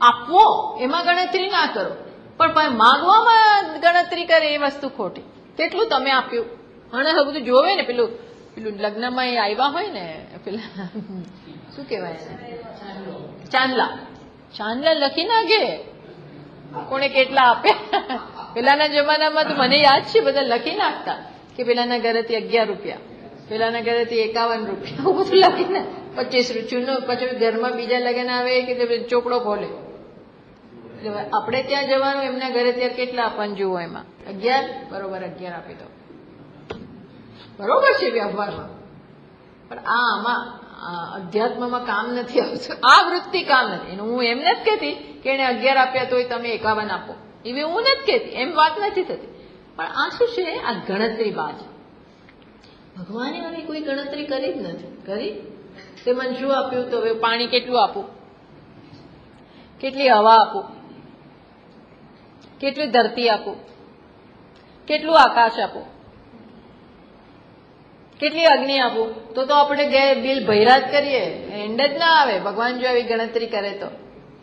આપવો એમાં ગણતરી ના કરો, પણ માગવામાં ગણતરી કરે એ વસ્તુ ખોટી. કેટલું તમે આપ્યું, અને બધું જોવે ને. પેલું લગ્નમાં એ આવ્યા હોય ને, પેલા શું કહેવાય, ચાંદલા લખી નાખે કોને કેટલા આપ્યા. પેલાના જમાનામાં તો મને યાદ છે બધા લખી નાખતા કે પેલાના ઘરેથી 11 રૂપિયા, પેલાના ઘરેથી 51 રૂપિયા, એવું બધું લખીને 25 રૂપિયા. પછી ઘરમાં બીજા લગ્ન આવે કે ચોપડો ખોલે. આપણે ત્યાં જવાનું, એમના ઘરે ત્યાં કેટલા આપવાનું જુઓ. એમાં 11 બરોબર 11 આપી દો. બરોબર છે વ્યવહારમાં. આમાં અધ્યાત્મમાં કામ નથી આવતું, આ વૃત્તિ કામ નથી. એનું હું એમ નથી કહેતી કે એને 11 આપ્યા તોય તમે 51 આપો, એવી હું નથી કહેતી, એમ વાત નથી થતી. પણ આ શું છે, આ ગણતરી બાજ. ભગવાને હવે કોઈ ગણતરી કરી જ નથી કરી. તે મને શું આપ્યું તો હવે પાણી કેટલું આપું, કેટલી હવા આપું, કેટલી ધરતી આપું, કેટલું આકાશ આપું, કેટલી અગ્નિ આપું, તો આપણે બિલ ભર્યા જ કરીએ, એન્ડ જ ના આવે. ભગવાન જો આવી ગણતરી કરે તો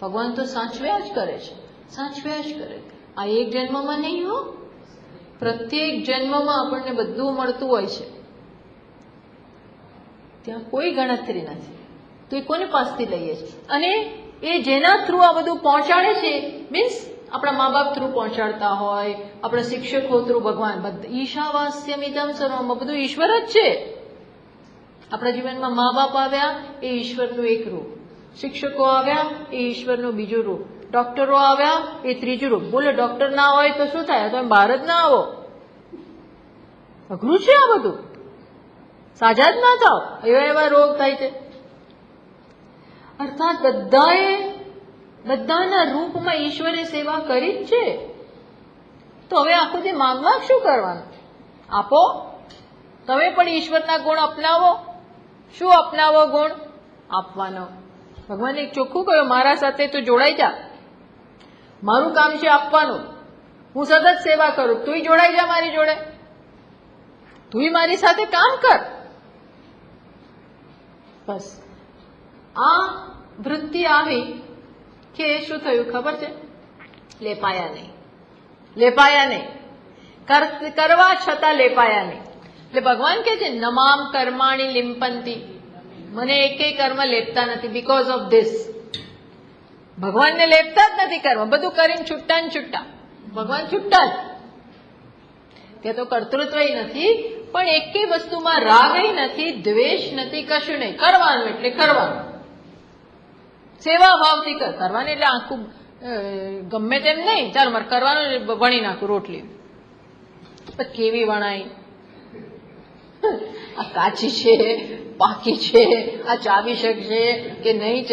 ભગવાન તો સાચવ્યા જ કરે છે, સાચવ્યા જ કરે. આ એક જન્મમાં નહીં હો, પ્રત્યેક જન્મમાં આપણને બધું મળતું હોય છે. ત્યાં કોઈ ગણતરી નથી. તો એ કોની પાસેથી લઈએ છીએ? અને એ જેના થ્રુ આ બધું પહોંચાડે છે, મીન્સ આપણા મા બાપ થ્રુ પહોંચાડતા હોય, આપણા શિક્ષકો થ્રુ, ભગવાન, ઈશાવાસ્યમિદમ સર્વમ, બધું ઈશ્વર જ છે. આપણા જીવનમાં મા બાપ આવ્યા એ ઈશ્વરનું એક રૂપ, શિક્ષકો આવ્યા એ ઈશ્વરનું બીજું રૂપ, ડોક્ટરો આવ્યા એ ત્રીજું રૂપ. બોલો ડોક્ટર ના હોય તો શું થાય? તમે બહાર જ ના આવો, અઘરું છે આ બધું, સાજા જ ના થાવ, એવા એવા રોગ થાય છે. અર્થાત બધાના રૂપમાં ઈશ્વરે સેવા કરી જ છે. તો હવે આખું જે માંગવા શું કરવાનું? આપો. તમે પણ ઈશ્વરના ગુણ અપનાવો. શું અપનાવો ગુણ? આપવાનો. ભગવાને એક ચોખ્ખું કહ્યું, મારા સાથે તું જોડાઈ જા, મારું કામ છે આપવાનું, હું સતત સેવા કરું, તુંય જોડાઈ જા મારી જોડે, તુંય મારી સાથે કામ કર. બસ આ વૃત્તિ આવી કે શું થયું ખબર છે? લેપાયા નહીં, લેપાયા નહીં, કરવા છતાં લેપાયા નહીં. એટલે ભગવાન કહે છે નમામ કર્માણી લિંપંતી, મને એકેય કર્મ લેપતા નથી. બીકોઝ ઓફ ધીસ ભગવાનને લેપતા જ નથી કર્મ, બધું કરીને છૂટા ને છૂટા. ભગવાન છૂટા જ, ત્યાં તો કર્તૃત્વ નથી, પણ એકેય વસ્તુમાં રાગ નથી, દ્વેષ નથી, કશું નહીં. કરવાનું એટલે કરવાનું, સેવા ભાવથી કરવાની. એટલે આખું ગમે તેમ નહીં, ચાલો મારે કરવાનું, વણી નાખું રોટલી. કેવી વણાય? આ કાચી છે, પાકી છે, આ ચાવી શકશે કે નહીં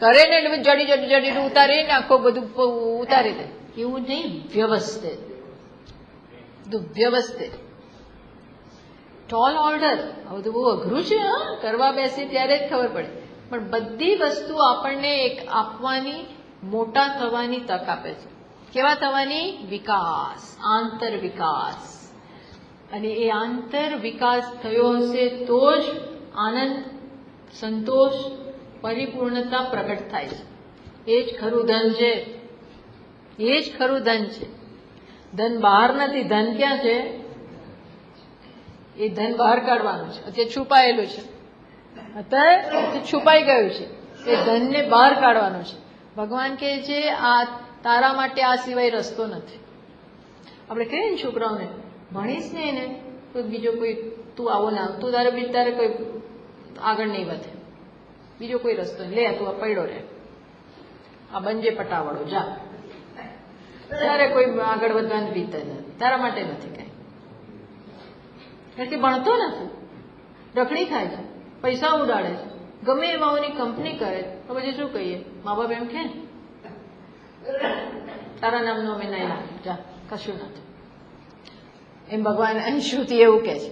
કરે ને એટલે જડી જડી જડી ઉતારીને આખું બધું ઉતારી દે. એવું નહીં, વ્યવસ્થિત, બધું વ્યવસ્થિત, ટોલ ઓર્ડર. આ બધું બહુ અઘરું છે. હા, કરવા બેસી ત્યારે જ ખબર પડે. પણ બધી વસ્તુ આપણને એક આપવાની, મોટા થવાની તક આપે છે. કેવા થવાની? વિકાસ, આંતર વિકાસ. અને એ આંતર વિકાસ થયો હશે તો જ આનંદ, સંતોષ, પરિપૂર્ણતા પ્રગટ થાય છે. એ જ ખરું ધન છે, એ જ ખરું ધન છે. ધન બહાર નથી. ધન ક્યાં છે? એ ધન બહાર કાઢવાનું છે. અત્યારે છુપાયેલું છે, અત્યારે છુપાઈ ગયું છે. એ ધનને બહાર કાઢવાનું છે. ભગવાન કહે છે આ તારા માટે આ સિવાય રસ્તો નથી. આપણે કહીએ ને છોકરાઓને, ભણીશ ને એને તો બીજો કોઈ, તું આવો ના, તું તારે કોઈ આગળ નહીં વધે, બીજો કોઈ રસ્તો નહીં. લે તું આ પડ્યો રે, આ બંજે પટાવાળો જા, તારે કોઈ આગળ વધવાની રીત નથી, તારા માટે નથી કઈ. કારણ કે ભણતો નથી, રખડી ખાય છે, પૈસા ઉડાડે છે, ગમે એવાઓની કંપની કરે. તો પછી શું કહીએ? મા બાપ એમ કે તારા નામનો અમે નહીં નાખી, જા, કશું નથી. એમ ભગવાન અંશુથી એવું કહે છે.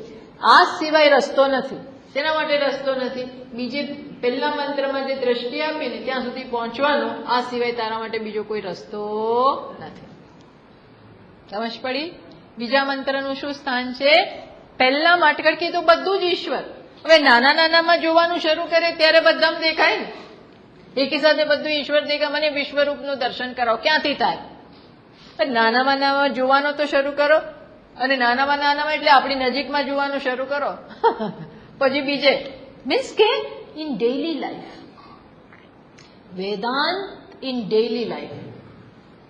આ સિવાય રસ્તો નથી. શેના માટે રસ્તો નથી? બીજે પહેલા મંત્રમાં જે દ્રષ્ટિ આપી ને ત્યાં સુધી પહોંચવાનો, આ સિવાય તારા માટે બીજો કોઈ રસ્તો નથી. સમજ પડી? બીજા મંત્રનું શું સ્થાન છે? પહેલા માટે, કારણ કે તો બધું જ ઈશ્વર. હવે નાના નાનામાં જોવાનું શરૂ કરે ત્યારે બધામાં દેખાય ને, એકી સાથે બધું ઈશ્વર દેખાય. મને વિશ્વરૂપનું દર્શન કરાવો, ક્યાંથી થાય? નાનામાં નાનામાં જોવાનો તો શરૂ કરો, અને નાનામાં નાનામાં એટલે આપણી નજીકમાં જોવાનું શરૂ કરો, પછી બીજે. મીન્સ કે in daily life, Vedanta in daily life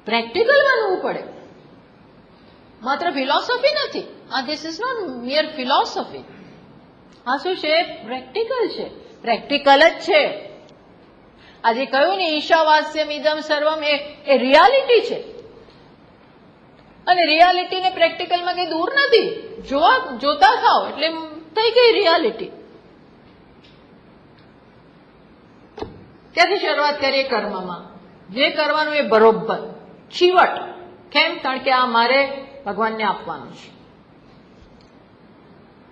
practical બનવું પડે. માત્ર ફિલોસોફી નથી આ. This is not mere philosophy. આ શું છે? પ્રેક્ટિકલ છે. પ્રેક્ટિકલ જ છે. આજે કહ્યું ને ઈશાવાસ્યમ ઇદમ સર્વમ, એ રિયાલિટી છે. અને રિયાલિટી ને પ્રેક્ટિકલમાં કઈ દૂર નથી. જોતા થાવ એટલે થઈ ગઈ રિયાલિટી. ત્યાંથી શરૂઆત કરીએ કર્મમાં. જે કરવાનું એ બરોબર ચીવટ. કેમ? કારણ કે આ મારે ભગવાનને આપવાનું છે.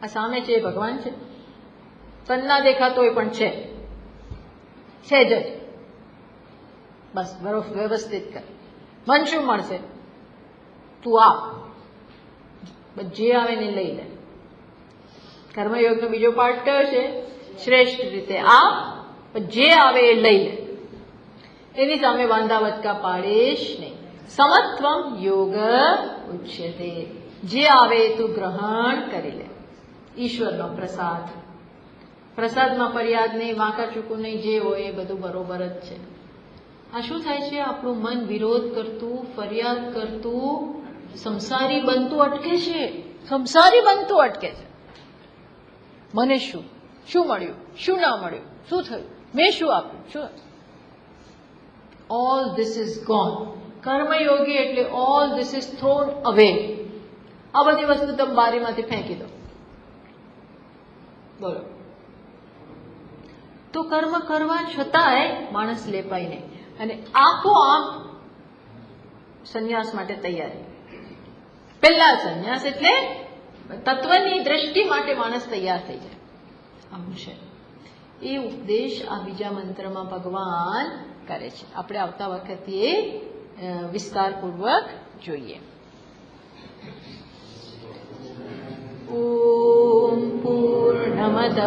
આ સામે છે એ ભગવાન છે, તન ના દેખાતો એ પણ છે જ. બસ બરોબર વ્યવસ્થિત કર. મન શું મળશે? તું આપ, જે આવે ને લઈ લે. કર્મયોગનો બીજો પાર્ટ કયો છે? શ્રેષ્ઠ રીતે આપ, જે આવે એ લઈ લે. એની સામે વાંધા વચકા પાડીશ નહીં. સમત્વમ યોગ ઉચ્યતે. જે આવે તું ગ્રહણ કરી લે. ઈશ્વરનો પ્રસાદ. પ્રસાદમાં ફરિયાદ નહીં, વાંકા ચૂકું નહીં, જે હોય એ બધું બરોબર જ છે. આ શું થાય છે? આપણું મન વિરોધ કરતું, ફરિયાદ કરતું, સંસારી બનતું અટકે છે. સંસારી બનતું અટકે છે. મને શું મળ્યું, શું ના મળ્યું, શું થયું, મેં શું આપ્યું, શું? All this is gone. કર્મયોગી એટલે ઓલ ધીસ ઇઝ થ્રોન અવે. આ બધી વસ્તુ તમે બારીમાંથી ફેંકી દો. બોલો. તો કર્મ કરવા છતાંય માણસ લેપાય નહીં, અને આપોઆપ સંન્યાસ માટે તૈયારી. પહેલા સંન્યાસ એટલે તત્વની દ્રષ્ટિ માટે માણસ તૈયાર થઈ જાય. આવું છે એ ઉપદેશ આ બીજા મંત્રમાં ભગવાન કરે છે. આપણે આવતા વખતે વિસ્તારપૂર્વક જોઈએ. ઓમ પૂર્ણમદ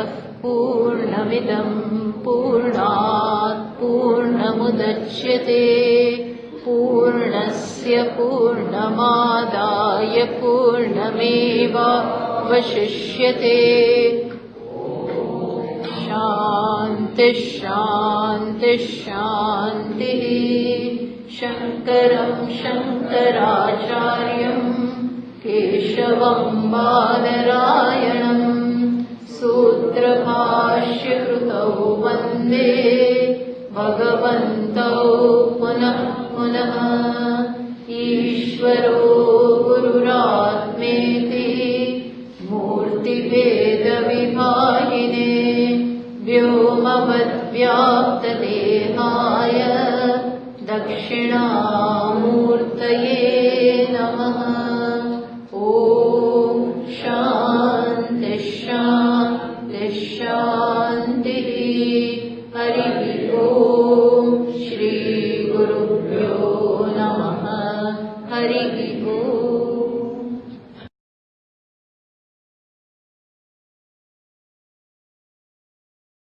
પૂર્ણમિદં પૂર્ણાત પૂર્ણમુદચ્યતે પૂર્ણસ્ય પૂર્ણમાદાય પૂર્ણમેવાવશિષ્યતે. શાંતિ શાંતિ શાંતિ. શંકરં શંકરાચાર્યં કેશવં બાદરાયણં સૂત્રભાષ્યકૃતૌ વંદે ભગવन्तौ પુનઃ પુનઃ. ઈશ્વરો ગુરુરાત્મેતિ મૂર્તિભેદવિભાગિને વ્યોમવદ્વ્યાપ્તદેહાય દક્ષિણામૂર્તયે નમઃ. ઓમ શાંતિ શાંતિ શાંતિ. હરિ ઓમ. શ્રી ગુરુભ્યો નમઃ. હરિ